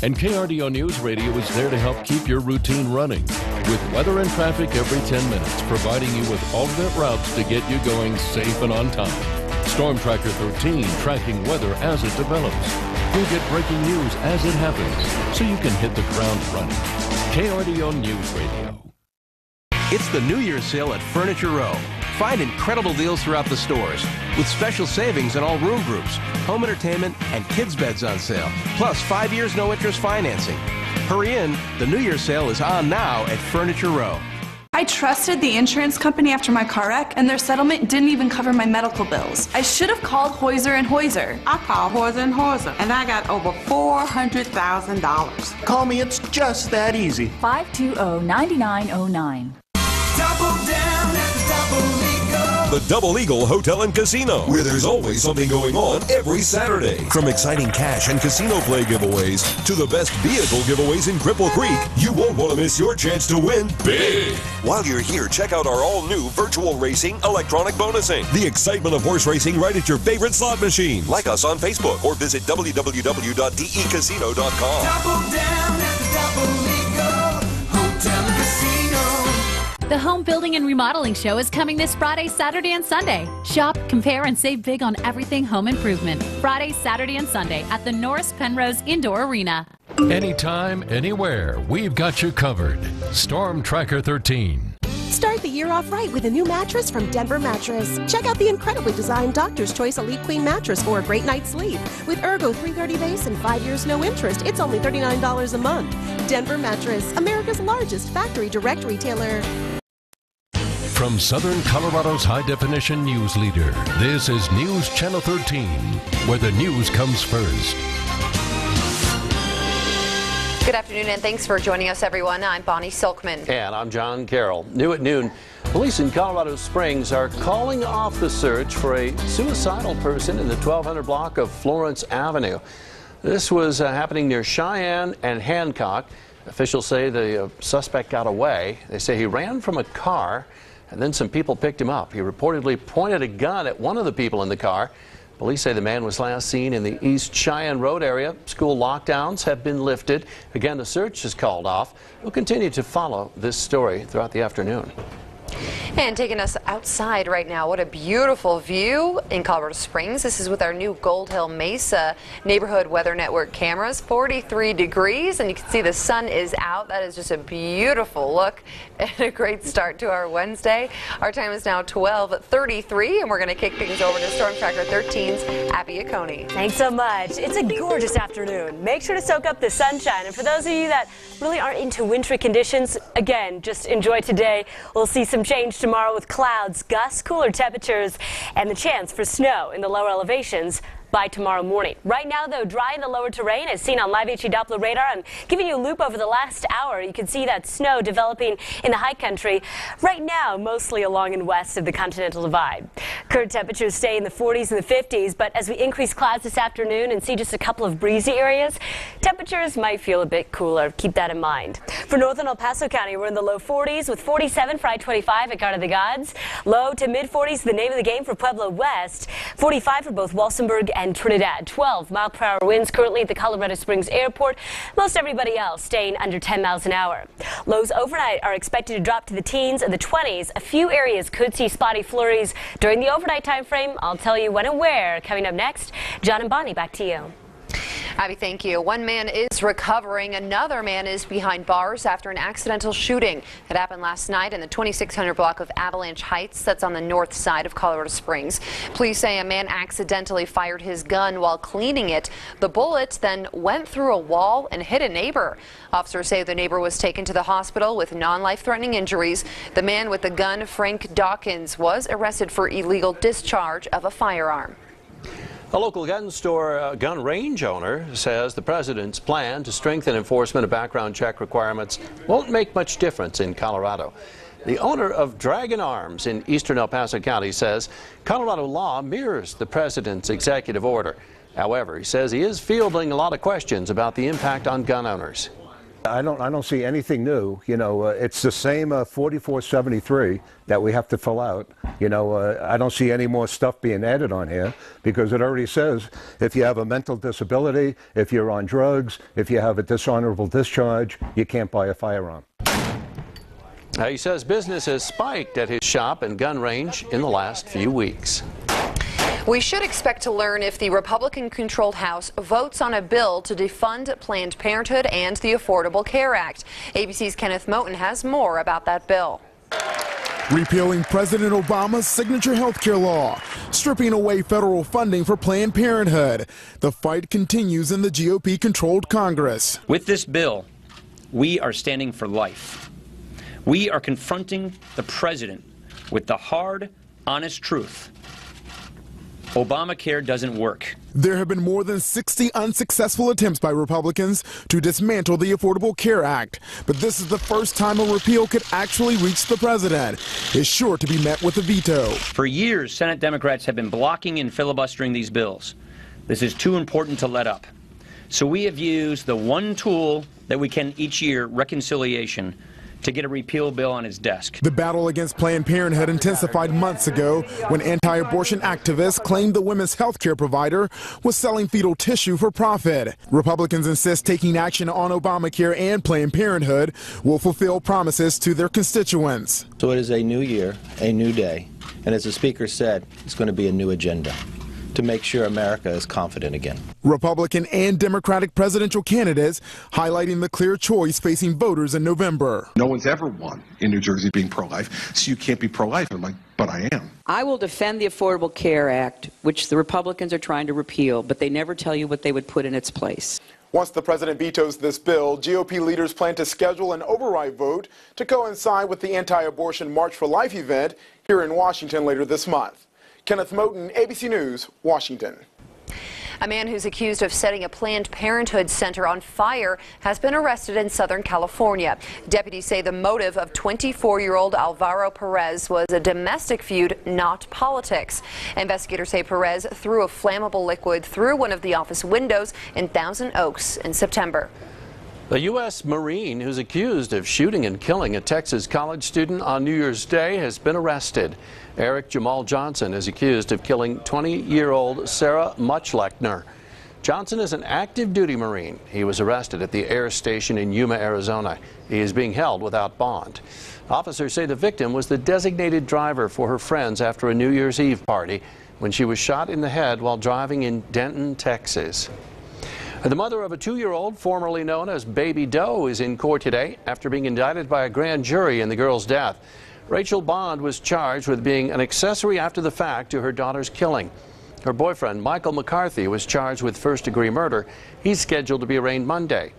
And KRDO News Radio is there to help keep your routine running, with weather and traffic every 10 minutes, providing you with alternate routes to get you going safe and on time. Storm Tracker 13, tracking weather as it develops. You'll get breaking news as it happens, so you can hit the ground running. KRDO News Radio. It's the New Year's sale at Furniture Row. Find incredible deals throughout the stores, with special savings on all room groups, home entertainment, and kids' beds on sale, plus 5 years no-interest financing. Hurry in, the New Year's sale is on now at Furniture Row. I trusted the insurance company after my car wreck, and their settlement didn't even cover my medical bills. I should have called Hoyser & Hoyser. I called Hoyser & Hoyser, and I got over $400,000. Call me, it's just that easy. 520-9909. Double down at Double Eagle. The Double Eagle Hotel and Casino, where there's always something going on every Saturday. From exciting cash and casino play giveaways to the best vehicle giveaways in Cripple Creek, you won't want to miss your chance to win big. While you're here, check out our all-new virtual racing electronic bonusing. The excitement of horse racing right at your favorite slot machine. Like us on Facebook or visit www.decasino.com. Double down at the Double Eagle Hotel and Casino. The Home Building and Remodeling Show is coming this Friday, Saturday, and Sunday. Shop, compare, and save big on everything home improvement. Friday, Saturday, and Sunday at the Norris Penrose Indoor Arena. Anytime, anywhere, we've got you covered. Storm Tracker 13. Start the year off right with a new mattress from Denver Mattress. Check out the incredibly designed Doctor's Choice Elite Queen mattress for a great night's sleep. With Ergo 330 base and 5 years no interest, it's only $39 a month. Denver Mattress, America's largest factory direct retailer. From Southern Colorado's high-definition news leader, this is News Channel 13, where the news comes first. Good afternoon, and thanks for joining us, everyone. I'm Bonnie Silkman. And I'm John Carroll. New at noon, police in Colorado Springs are calling off the search for a suicidal person in the 1200 block of Florence Avenue. This was happening near Cheyenne and Hancock. Officials say the suspect got away. They say he ran from a car, and then some people picked him up. He reportedly pointed a gun at one of the people in the car. Police say the man was last seen in the East Cheyenne Road area. School lockdowns have been lifted. Again, the search is called off. We'll continue to follow this story throughout the afternoon. And taking us outside right now, what a beautiful view in Colorado Springs. This is with our new Gold Hill Mesa Neighborhood Weather Network cameras. 43 degrees, and you can see the sun is out. That is just a beautiful look and a great start to our Wednesday. Our time is now 12:33, and we're going to kick things over to Storm Tracker 13's Abby Acone. Thanks so much. It's a gorgeous afternoon. Make sure to soak up the sunshine. And for those of you that really aren't into wintry conditions, again, just enjoy today. We'll see some change tomorrow with clouds, gusts, cooler temperatures, and the chance for snow in the lower elevations by tomorrow morning. Right now, though, dry in the lower terrain as seen on Live HD Doppler radar. I'm giving you a loop over the last hour. You can see that snow developing in the high country right now, mostly along and west of the Continental Divide. Current temperatures stay in the 40s and the 50s, but as we increase clouds this afternoon and see just a couple of breezy areas, temperatures might feel a bit cooler. Keep that in mind. For northern El Paso County, we're in the low 40s with 47 for I-25 at Garden of the Gods. Low to mid 40s, the name of the game for Pueblo West. 45 for both Walsenburg and Trinidad. 12 mile-per-hour winds currently at the Colorado Springs Airport. Most everybody else staying under 10 miles an hour. Lows overnight are expected to drop to the teens and the 20s. A few areas could see spotty flurries during the overnight time frame. I'll tell you when and where. Coming up next, John and Bonnie, back to you. Abby, thank you. One man is recovering. Another man is behind bars after an accidental shooting that happened last night in the 2600 block of Avalanche Heights. That's on the north side of Colorado Springs. Police say a man accidentally fired his gun while cleaning it. The bullet then went through a wall and hit a neighbor. Officers say the neighbor was taken to the hospital with non-life-threatening injuries. The man with the gun, Frank Dawkins, was arrested for illegal discharge of a firearm. A local gun range owner says the president's plan to strengthen enforcement of background check requirements won't make much difference in Colorado. The owner of Dragon Arms in eastern El Paso County says Colorado law mirrors the president's executive order. However, he says he is fielding a lot of questions about the impact on gun owners. I don't see anything new. You know, it's the same 4473 that we have to fill out. You know, I don't see any more stuff being added on here because it already says if you have a mental disability, if you're on drugs, if you have a dishonorable discharge, you can't buy a firearm. He says business has spiked at his shop and gun range in the last few weeks. We should expect to learn if the Republican-controlled House votes on a bill to defund Planned Parenthood and the Affordable Care Act. ABC's Kenneth Moten has more about that bill. Repealing President Obama's signature health care law, stripping away federal funding for Planned Parenthood. The fight continues in the GOP-controlled Congress. With this bill, we are standing for life. We are confronting the president with the hard, honest truth. Obamacare doesn't work. There have been more than 60 unsuccessful attempts by Republicans to dismantle the Affordable Care Act. But this is the first time a repeal could actually reach the president. It's sure to be met with a veto. For years, Senate Democrats have been blocking and filibustering these bills. This is too important to let up. So we have used the one tool that we can each year, reconciliation, to get a repeal bill on his desk. The battle against Planned Parenthood intensified months ago when anti-abortion activists claimed the women's health care provider was selling fetal tissue for profit. Republicans insist taking action on Obamacare and Planned Parenthood will fulfill promises to their constituents. So it is a new year, a new day, and as the Speaker said, it's going to be a new agenda to make sure America is confident again. Republican and Democratic presidential candidates highlighting the clear choice facing voters in November. No one's ever won in New Jersey being pro-life, so you can't be pro-life. I'm like, but I am. I will defend the Affordable Care Act, which the Republicans are trying to repeal, but they never tell you what they would put in its place. Once the president vetoes this bill, GOP leaders plan to schedule an override vote to coincide with the anti-abortion March for Life event here in Washington later this month. Kenneth Moten, ABC News, Washington. A man who's accused of setting a Planned Parenthood center on fire has been arrested in Southern California. Deputies say the motive of 24-year-old Alvaro Perez was a domestic feud, not politics. Investigators say Perez threw a flammable liquid through one of the office windows in Thousand Oaks in September. A U.S. Marine who's accused of shooting and killing a Texas college student on New Year's Day has been arrested. Eric Jamal Johnson is accused of killing 20-year-old Sarah Muchlechner. Johnson is an active duty Marine. He was arrested at the air station in Yuma, Arizona. He is being held without bond. Officers say the victim was the designated driver for her friends after a New Year's Eve party when she was shot in the head while driving in Denton, Texas. The mother of a 2-year-old, formerly known as Baby Doe, is in court today after being indicted by a grand jury in the girl's death. Rachel Bond was charged with being an accessory after the fact to her daughter's killing. Her boyfriend, Michael McCarthy, was charged with first-degree murder. He's scheduled to be arraigned Monday.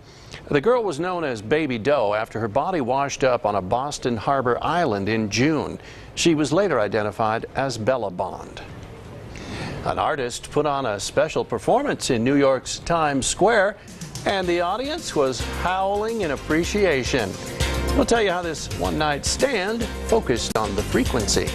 The girl was known as Baby Doe after her body washed up on a Boston Harbor island in June. She was later identified as Bella Bond. An artist put on a special performance in New York's Times Square, and the audience was howling in appreciation. We'll tell you how this one-night stand focused on the frequency.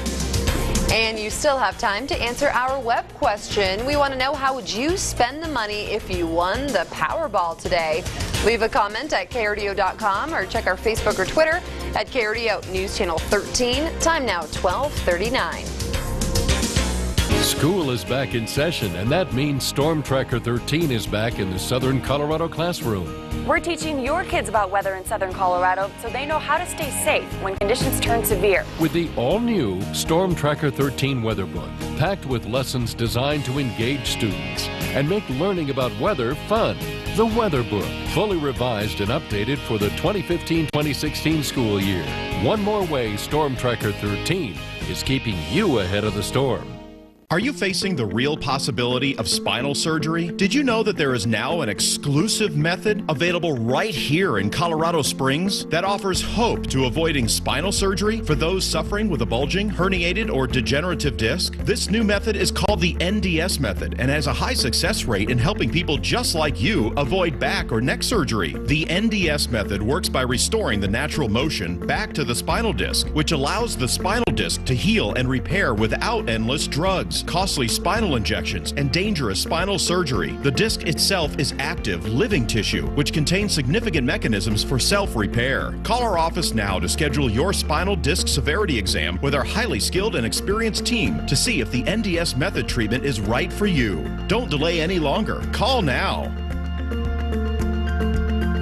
And you still have time to answer our web question. We want to know, how would you spend the money if you won the Powerball today? Leave a comment at KRDO.com or check our Facebook or Twitter at KRDO News Channel 13. Time now 12:39. School is back in session, and that means Storm Tracker 13 is back in the Southern Colorado classroom. We're teaching your kids about weather in Southern Colorado so they know how to stay safe when conditions turn severe. With the all-new Storm Tracker 13 weather book, packed with lessons designed to engage students and make learning about weather fun. The Weather Book, fully revised and updated for the 2015-2016 school year. One more way Storm Tracker 13 is keeping you ahead of the storm. Are you facing the real possibility of spinal surgery? Did you know that there is now an exclusive method available right here in Colorado Springs that offers hope to avoiding spinal surgery for those suffering with a bulging, herniated, or degenerative disc? This new method is called the NDS method and has a high success rate in helping people just like you avoid back or neck surgery. The NDS method works by restoring the natural motion back to the spinal disc, which allows the spinal disc to heal and repair without endless drugs, costly spinal injections, and dangerous spinal surgery. The disc itself is active, living tissue, which contains significant mechanisms for self-repair. Call our office now to schedule your spinal disc severity exam with our highly skilled and experienced team to see if the NDS method treatment is right for you. Don't delay any longer. Call now.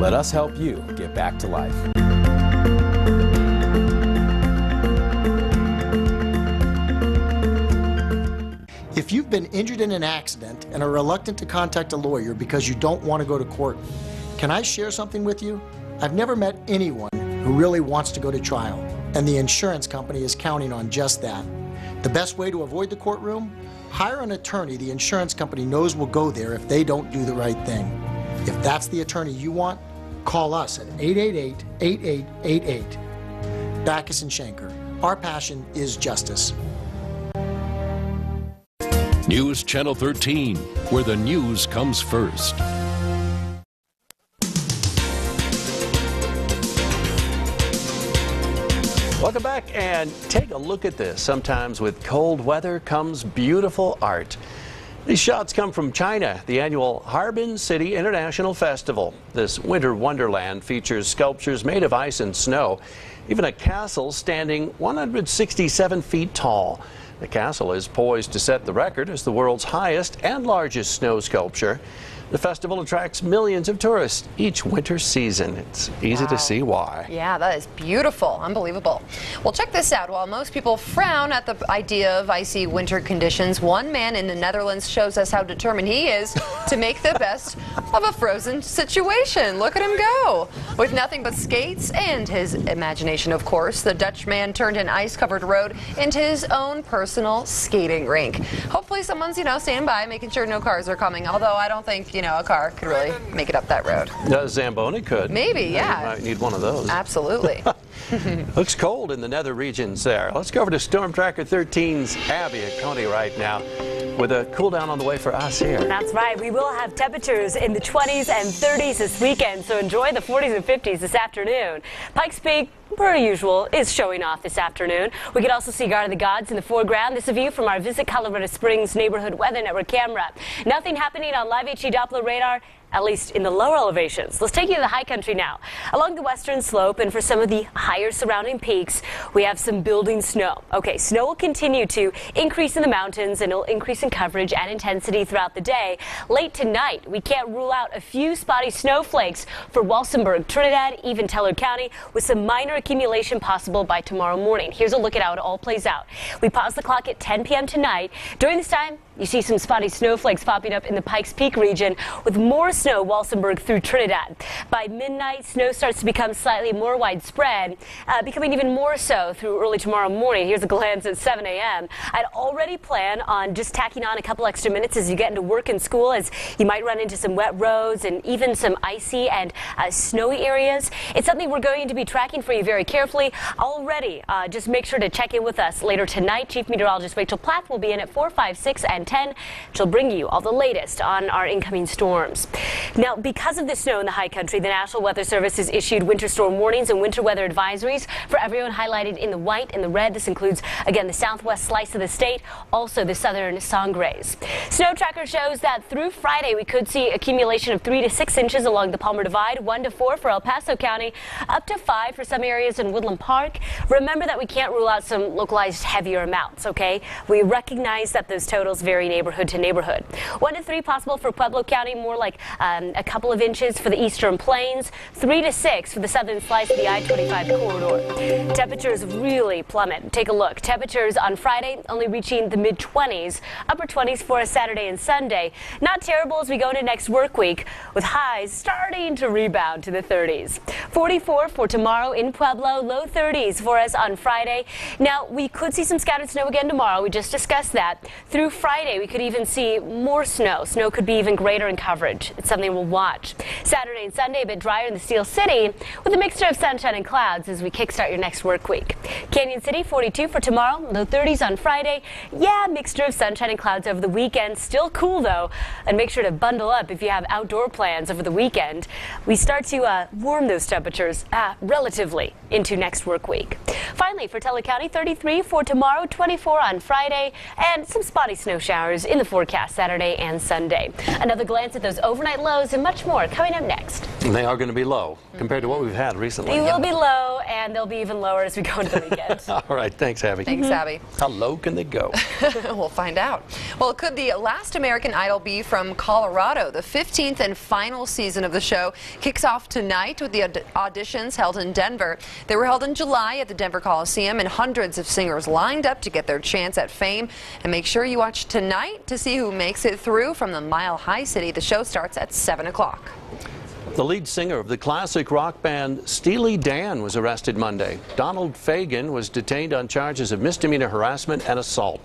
Let us help you get back to life. If you've been injured in an accident and are reluctant to contact a lawyer because you don't want to go to court, can I share something with you? I've never met anyone who really wants to go to trial, and the insurance company is counting on just that. The best way to avoid the courtroom? Hire an attorney the insurance company knows will go there if they don't do the right thing. If that's the attorney you want, call us at 888-8888. Backus and Schenker. Our passion is justice. News Channel 13, where the news comes first. Welcome back, and take a look at this. Sometimes with cold weather comes beautiful art. These shots come from China, the annual Harbin City International Festival. This winter wonderland features sculptures made of ice and snow, even a castle standing 167 feet tall. The castle is poised to set the record as the world's highest and largest snow sculpture. The festival attracts millions of tourists each winter season. It's easy to see why. Yeah, that is beautiful. Unbelievable. Well, check this out. While most people frown at the idea of icy winter conditions, one man in the Netherlands shows us how determined he is to make the best of a frozen situation. Look at him go. With nothing but skates and his imagination, of course, the Dutch man turned an ice-covered road into his own personal skating rink. Hopefully someone's, standing by, making sure no cars are coming, although I don't think, a car could really make it up that road. Zamboni could. Maybe, yeah. You might need one of those. Absolutely. Looks cold in the nether regions there. Let's go over to Storm Tracker 13's Abby at Coney right now with a cool down on the way for us here. That's right. We will have temperatures in the 20s and 30s this weekend, so enjoy the 40s and 50s this afternoon. Pikes Peak, per usual, is showing off this afternoon. We could also see Garden of the Gods in the foreground. This is a view from our Visit Colorado Springs Neighborhood Weather Network camera. Nothing happening on Live HE Doppler radar, at least in the lower elevations. Let's take you to the high country now. Along the western slope and for some of the higher surrounding peaks, we have some building snow. Okay, snow will continue to increase in the mountains, and it'll increase in coverage and intensity throughout the day. Late tonight, we can't rule out a few spotty snowflakes for Walsenburg, Trinidad, even Teller County, with some minor accumulation possible by tomorrow morning. Here's a look at how it all plays out. We pause the clock at 10 p.m. tonight. During this time, you see some spotty snowflakes popping up in the Pikes Peak region, with more snow Walsenburg through Trinidad. By midnight, snow starts to become slightly more widespread, becoming even more so through early tomorrow morning. Here's a glance at 7 a.m. I'd already planned on just tacking on a couple extra minutes as you get into work and school, as you might run into some wet roads and even some icy and snowy areas. It's something we're going to be tracking for you very carefully. Already, just make sure to check in with us later tonight. Chief Meteorologist Rachel Plath will be in at 4, 5, 6, and 10. She'll bring you all the latest on our incoming storms. Now, because of the snow in the high country, the National Weather Service has issued winter storm warnings and winter weather advisories for everyone highlighted in the white and the red. This includes, again, the southwest slice of the state, also the southern Sangres. Snow Tracker shows that through Friday, we could see accumulation of 3 to 6 inches along the Palmer Divide, 1 to 4 for El Paso County, up to 5 for some areas in Woodland Park. Remember that we can't rule out some localized heavier amounts, okay? We recognize that those totals vary neighborhood to neighborhood. 1 to 3 possible for Pueblo County, more like a couple of inches for the eastern plains, 3 to 6 for the southern slice of the I-25 corridor. Temperatures really plummet. Take a look. Temperatures on Friday only reaching the mid-20s, upper 20s for a Saturday and Sunday. Not terrible as we go into next work week, with highs starting to rebound to the 30s. 44 for tomorrow in Pueblo, low 30s for us on Friday. Now, we could see some scattered snow again tomorrow. We just discussed that. Through Friday, we could even see more snow. Snow could be even greater in coverage. It's something we'll watch. Saturday and Sunday, a bit drier in the Steel City, with a mixture of sunshine and clouds as we kickstart your next work week. Canyon City, 42 for tomorrow, low 30s on Friday. Yeah, mixture of sunshine and clouds over the weekend. Still cool, though, and make sure to bundle up if you have outdoor plans over the weekend. We start to warm those temperatures relatively into next work week. Finally, for Teller County, 33 for tomorrow, 24 on Friday, and some spotty snow showers in the forecast Saturday and Sunday. Another glance at those overnight lows and much more coming up next. And they are going to be low compared to what we've had recently. They will be low, and they'll be even lower as we go into the weekend. All right. Thanks, Abby. Thanks, Abby. How low can they go? We'll find out. Well, could the last American Idol be from Colorado? The 15th and final season of the show kicks off tonight with the auditions held in Denver. They were held in July at the Denver Coliseum, and hundreds of singers lined up to get their chance at fame. And make sure you watch tonight to see who makes it through from the Mile High City. The show starts at 7 o'clock. The lead singer of the classic rock band Steely Dan was arrested Monday. Donald Fagen was detained on charges of misdemeanor harassment and assault.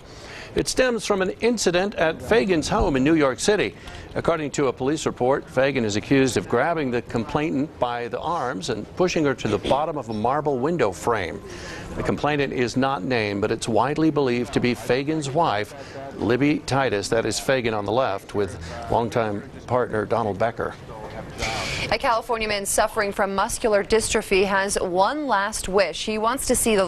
It stems from an incident at Fagen's home in New York City. According to a police report, Fagen is accused of grabbing the complainant by the arms and pushing her to the bottom of a marble window frame. The complainant is not named, but it's widely believed to be Fagen's wife, Libby Titus, that is Fagen on the left, with longtime partner Donald Becker. A California man suffering from muscular dystrophy has one last wish. He wants to see the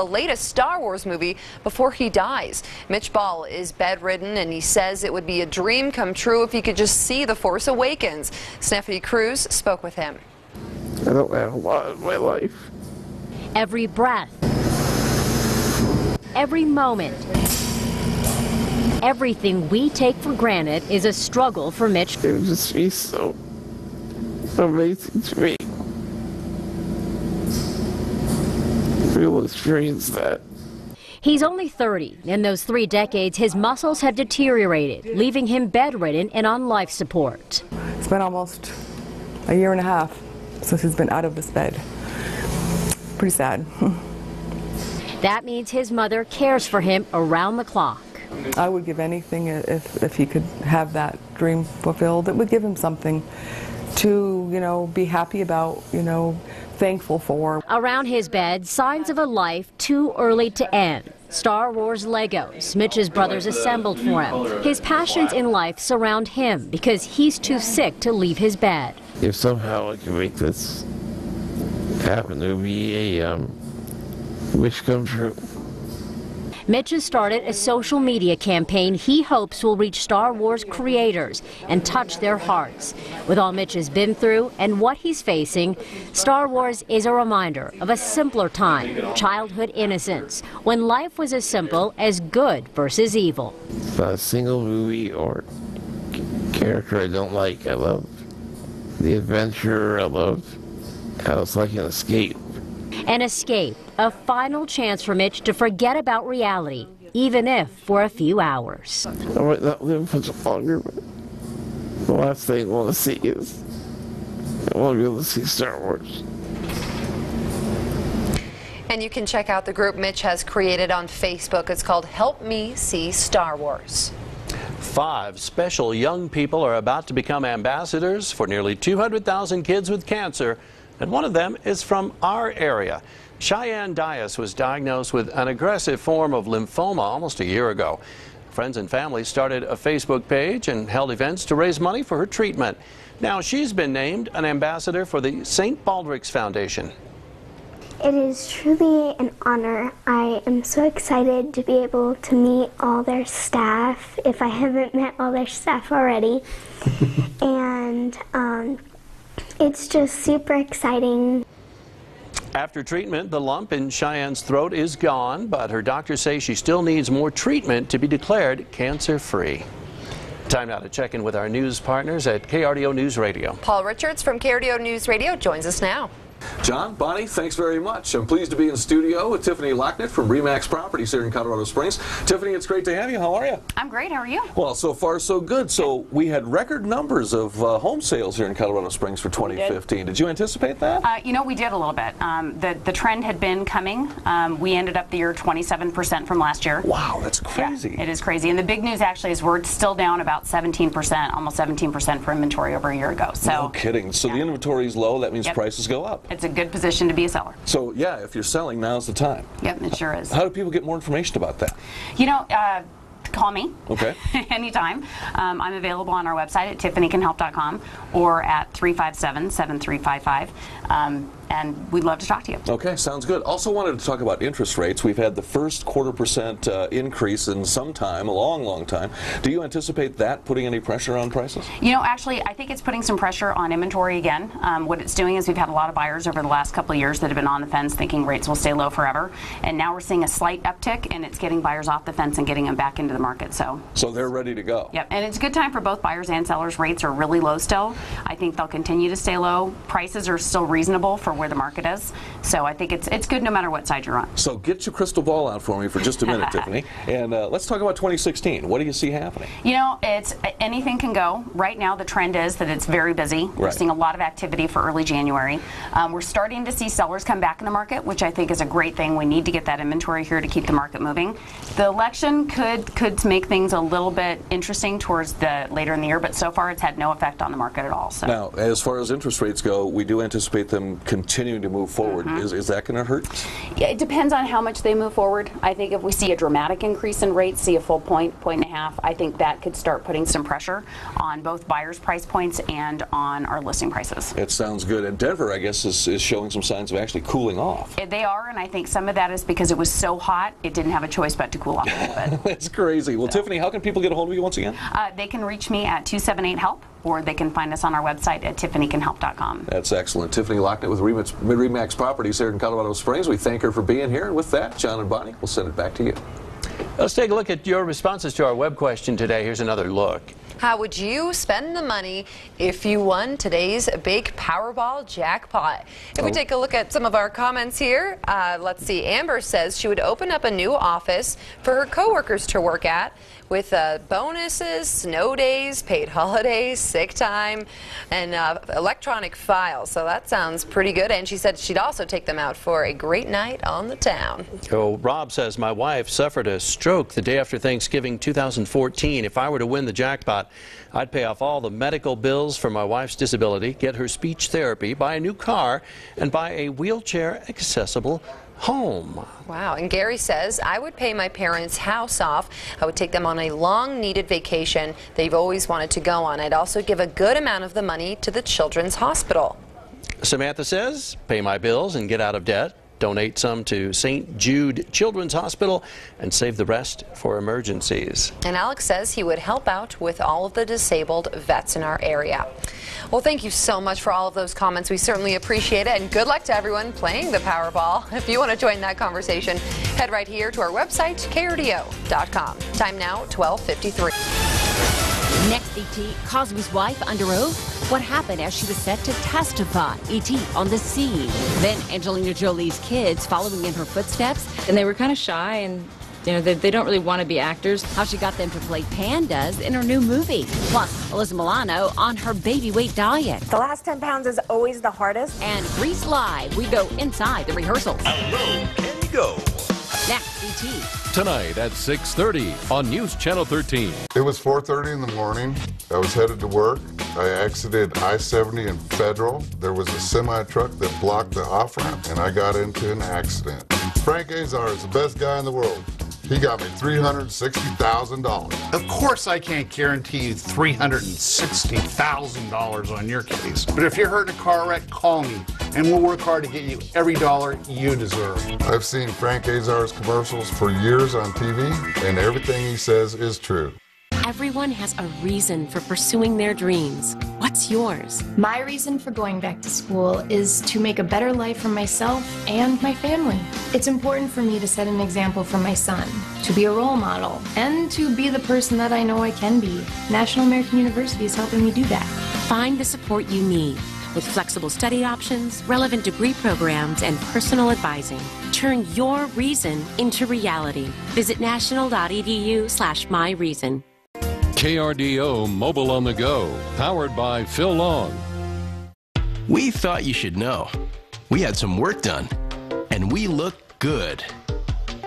latest Star Wars movie before he dies. Mitch Ball is bedridden, and he says it would be a dream come true if he could just see The Force Awakens. Stephanie Cruz spoke with him. I don't have a lot in my life. Every breath, every moment, everything we take for granted is a struggle for Mitch. It would just be so amazing to me. We'll experience that. He's only 30. In those 3 decades, his muscles have deteriorated, leaving him bedridden and on life support. It's been almost a year and a half since he's been out of this bed. Pretty sad. That means his mother cares for him around the clock. I would give anything if he could have that dream fulfilled. It would give him something to, be happy about, thankful for. Around his bed, signs of a life too early to end. Star Wars Legos Mitch's brothers assembled for him. His passions in life surround him because he's too sick to leave his bed. If somehow I can make this happen, it would be a wish come true. Mitch has started a social media campaign he hopes will reach Star Wars creators and touch their hearts. With all Mitch has been through and what he's facing, Star Wars is a reminder of a simpler time, childhood innocence, when life was as simple as good versus evil. It's not a single movie or character I don't like. I love the adventure. I love how it's like an escape. An escape, a final chance for Mitch to forget about reality, even if for a few hours. I might not live much longer, but the last thing I want to see is I want to be able to see Star Wars. And you can check out the group Mitch has created on Facebook. It's called Help Me See Star Wars. 5 special young people are about to become ambassadors for nearly 200,000 kids with cancer, and one of them is from our area. Cheyenne Dias was diagnosed with an aggressive form of lymphoma almost a year ago. Friends and family started a Facebook page and held events to raise money for her treatment. Now she's been named an ambassador for the St. Baldrick's Foundation. It is truly an honor. I am so excited to be able to meet all their staff, if I haven't met all their staff already. And it's just super exciting. After treatment, the lump in Cheyenne's throat is gone, but her doctors say she still needs more treatment to be declared cancer-free. Time now to check in with our news partners at KRDO News Radio. Paul Richards from KRDO News Radio joins us now. John, Bonnie, thanks very much. I'm pleased to be in studio with Tiffany Locknett from Remax Properties here in Colorado Springs. Tiffany, it's great to have you. How are you? I'm great. How are you? Well, so far so good. So we had record numbers of home sales here in Colorado Springs for 2015. Did you anticipate that? You know, we did a little bit. The trend had been coming. We ended up the year 27% from last year. Wow, that's crazy. Yeah, it is crazy. And the big news actually is we're still down about 17%, almost 17% for inventory over a year ago. So no kidding. So the inventory is low. That means prices go up. It's a good position to be a seller. So yeah, if you're selling, now's the time. Yep, it sure is. How do people get more information about that? You know, call me. Okay. Anytime. I'm available on our website at tiffanycanhelp.com or at 357-7355. And we'd love to talk to you. Okay, sounds good. Also wanted to talk about interest rates. We've had the first 0.25% increase in some time, a long, long time. Do you anticipate that putting any pressure on prices? You know, actually, I think it's putting some pressure on inventory again. What it's doing is we've had a lot of buyers over the last couple of years that have been on the fence thinking rates will stay low forever. And now we're seeing a slight uptick, and it's getting buyers off the fence and getting them back into the market. So they're ready to go. Yep, and it's a good time for both buyers and sellers. Rates are really low still. I think they'll continue to stay low. Prices are still reasonable for where the market is. So I think it's good no matter what side you're on. So get your crystal ball out for me for just a minute, Tiffany. And let's talk about 2016. What do you see happening? You know, it's anything can go. Right now the trend is that it's very busy. We're seeing a lot of activity for early January. We're starting to see sellers come back in the market, which I think is a great thing. We need to get that inventory here to keep the market moving. The election could make things a little bit interesting towards the later in the year, but so far it's had no effect on the market at all. So. Now, as far as interest rates go, we do anticipate them continuing to move forward. Is that going to hurt? Yeah, it depends on how much they move forward. I think if we see a dramatic increase in rates, see a full point and a half, I think that could start putting some pressure on both buyers' price points and on our listing prices. It sounds good. And Denver, I guess, is showing some signs of actually cooling off. They are, and I think some of that is because it was so hot, it didn't have a choice but to cool off a little bit. That's crazy. Well, Tiffany, how can people get a hold of you once again? They can reach me at 278-HELP, or they can find us on our website at tiffanycanhelp.com. That's excellent. Tiffany Locknett with Remax Properties here in Colorado Springs. We thank her for being here. And with that, John and Bonnie, we'll send it back to you. Let's take a look at your responses to our web question today. Here's another look. How would you spend the money if you won today's big Powerball jackpot? If we take a look at some of our comments here, let's see. Amber says she would open up a new office for her coworkers to work at with bonuses, snow days, paid holidays, sick time, and electronic files. So that sounds pretty good. And she said she'd also take them out for a great night on the town. Oh, Rob says, my wife suffered a stroke the day after Thanksgiving 2014. If I were to win the jackpot, I'd pay off all the medical bills for my wife's disability, get her speech therapy, buy a new car, and buy a wheelchair-accessible home. Wow. And Gary says, I would pay my parents' house off. I would take them on a long-needed vacation they've always wanted to go on. I'd also give a good amount of the money to the Children's Hospital. Samantha says, pay my bills and get out of debt. Donate some to St. Jude Children's Hospital and save the rest for emergencies. And Alex says he would help out with all of the disabled vets in our area. Well, thank you so much for all of those comments. We certainly appreciate it. And good luck to everyone playing the Powerball. If you want to join that conversation, head right here to our website, krdo.com. Time now, 12:53. Next, E.T., Cosby's wife under oath. What happened as she was set to testify? E.T. on the scene. Then Angelina Jolie's kids following in her footsteps. And they were kind of shy, and you know, they don't really want to be actors. How she got them to play pandas in her new movie. Plus, Alyssa Milano on her baby weight diet. The last 10 pounds is always the hardest. And Grease Live, we go inside the rehearsals. How low can you go? Next, E.T. Tonight at 6:30 on News Channel 13. It was 4:30 in the morning. I was headed to work. I exited I-70 in Federal. There was a semi-truck that blocked the off-ramp, and I got into an accident. Frank Azar is the best guy in the world. He got me $360,000. Of course I can't guarantee you $360,000 on your case. But if you're hurt in a car wreck, call me, and we'll work hard to get you every dollar you deserve. I've seen Frank Azar's commercials for years on TV, and everything he says is true. Everyone has a reason for pursuing their dreams. What's yours? My reason for going back to school is to make a better life for myself and my family. It's important for me to set an example for my son, to be a role model, and to be the person that I know I can be. National American University is helping me do that. Find the support you need with flexible study options, relevant degree programs, and personal advising. Turn your reason into reality. Visit national.edu/myreason. KRDO Mobile on the Go, powered by Phil Long. We thought you should know. We had some work done, and we look good.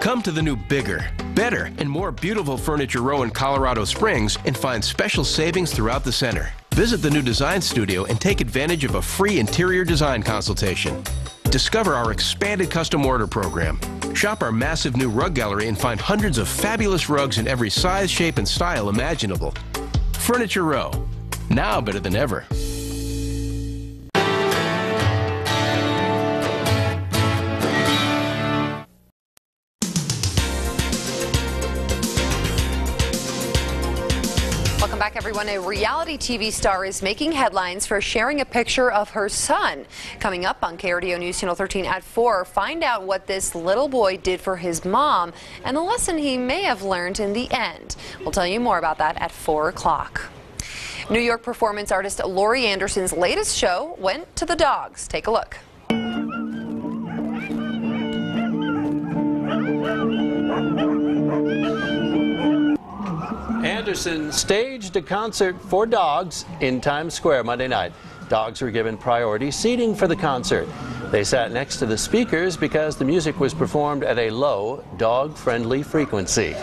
Come to the new bigger, better, and more beautiful Furniture Row in Colorado Springs and find special savings throughout the center. Visit the new design studio and take advantage of a free interior design consultation. Discover our expanded custom order program. Shop our massive new rug gallery and find hundreds of fabulous rugs in every size, shape, and style imaginable. Furniture Row, now better than ever. Welcome back, everyone. A reality TV star is making headlines for sharing a picture of her son. Coming up on KRDO News Channel 13 at 4, find out what this little boy did for his mom and the lesson he may have learned in the end. We'll tell you more about that at 4 o'clock. New York performance artist Laurie Anderson's latest show went to the dogs. Take a look. Anderson staged a concert for dogs in Times Square Monday night. Dogs were given priority seating for the concert. They sat next to the speakers because the music was performed at a low, dog-friendly frequency.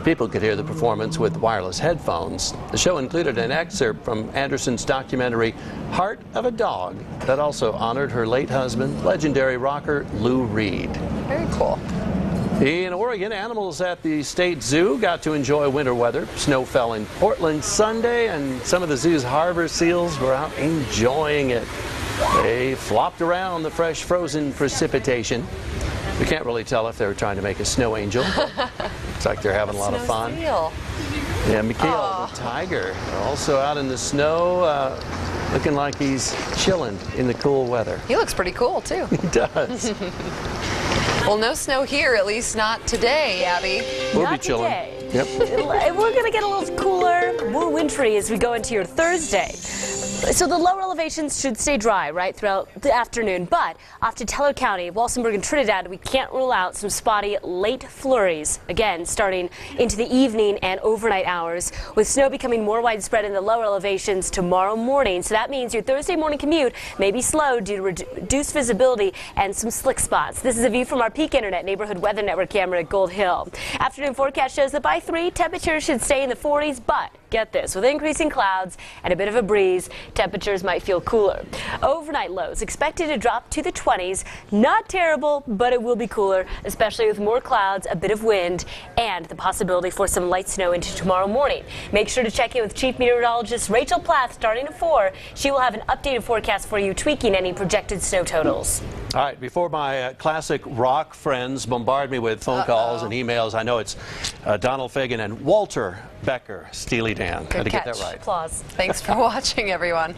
People could hear the performance with wireless headphones. The show included an excerpt from Anderson's documentary, Heart of a Dog, that also honored her late husband, legendary rocker Lou Reed. Very cool. In Oregon, animals at the state zoo got to enjoy winter weather. Snow fell in Portland Sunday, and some of the zoo's harbor seals were out enjoying it. They flopped around the fresh frozen precipitation. We can't really tell if they were trying to make a snow angel. Looks like they're having a lot of fun. Seal. Yeah, Mikhail, the tiger, also out in the snow, looking like he's chilling in the cool weather. He looks pretty cool, too. He does. Well, no snow here, at least not today, Abby. We'll be chilling. Today. Yep. We're going to get a little cooler, more wintry as we go into your Thursday. So the lower elevations should stay dry, right, throughout the afternoon. But off to Teller County, Walsenburg, and Trinidad, we can't rule out some spotty late flurries, again, starting into the evening and overnight hours, with snow becoming more widespread in the lower elevations tomorrow morning. So that means your Thursday morning commute may be slow due to reduced visibility and some slick spots. This is a view from our Peak Internet Neighborhood Weather Network camera at Gold Hill. Afternoon forecast shows that by 3, temperatures should stay in the 40s, but get this, with increasing clouds and a bit of a breeze, temperatures might feel cooler. Overnight lows expected to drop to the 20s. Not terrible, but it will be cooler, especially with more clouds, a bit of wind, and the possibility for some light snow into tomorrow morning. Make sure to check in with Chief Meteorologist Rachel Plath starting at 4. She will have an updated forecast for you, tweaking any projected snow totals. All right, before my classic rock friends bombard me with phone calls and emails, I know it's Donald Fagen and Walter Becker, Steely Dan. Good Had to catch. get that right. Applause. Thanks for watching, everyone.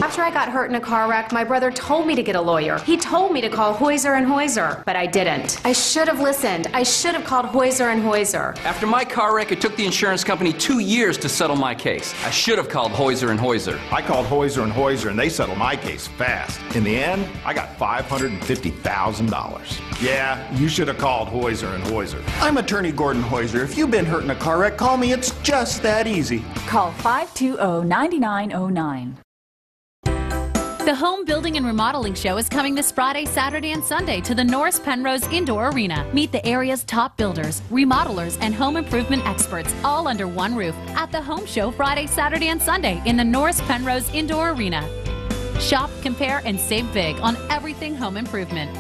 After I got hurt in a car wreck, my brother told me to get a lawyer. He told me to call Heuser & Heuser, but I didn't. I should have listened. I should have called Heuser & Heuser. After my car wreck, it took the insurance company 2 years to settle my case. I should have called Heuser & Heuser. I called Heuser & Heuser, and they settled my case fast. In the end, I got $550,000. Yeah, you should have called Heuser & Heuser. I'm attorney Gordon Heuser. If you've been hurt in a car wreck, call me. It's just that easy. Call 520-9909. The Home Building and Remodeling Show is coming this Friday, Saturday, and Sunday to the Norris Penrose Indoor Arena. Meet the area's top builders, remodelers, and home improvement experts all under one roof at the Home Show Friday, Saturday, and Sunday in the Norris Penrose Indoor Arena. Shop, compare, and save big on everything home improvement.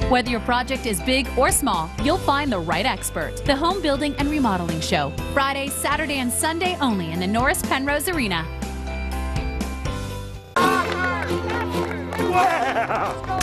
Whether your project is big or small, you'll find the right expert. The Home Building and Remodeling Show, Friday, Saturday, and Sunday only in the Norris Penrose Arena. Wow.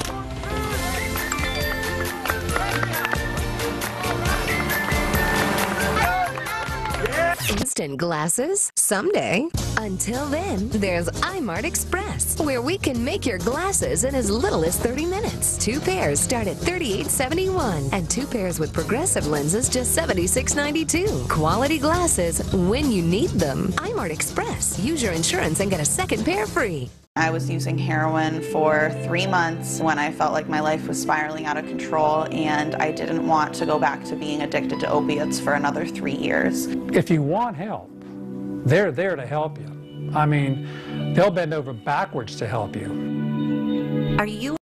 Instant glasses? Someday. Until then, there's iMart Express, where we can make your glasses in as little as 30 minutes. 2 pairs start at $38.71, and 2 pairs with progressive lenses just $76.92. Quality glasses when you need them. iMart Express. Use your insurance and get a second pair free. I was using heroin for 3 months when I felt like my life was spiraling out of control, and I didn't want to go back to being addicted to opiates for another 3 years. If you want help, they're there to help you. I mean, they'll bend over backwards to help you. Are you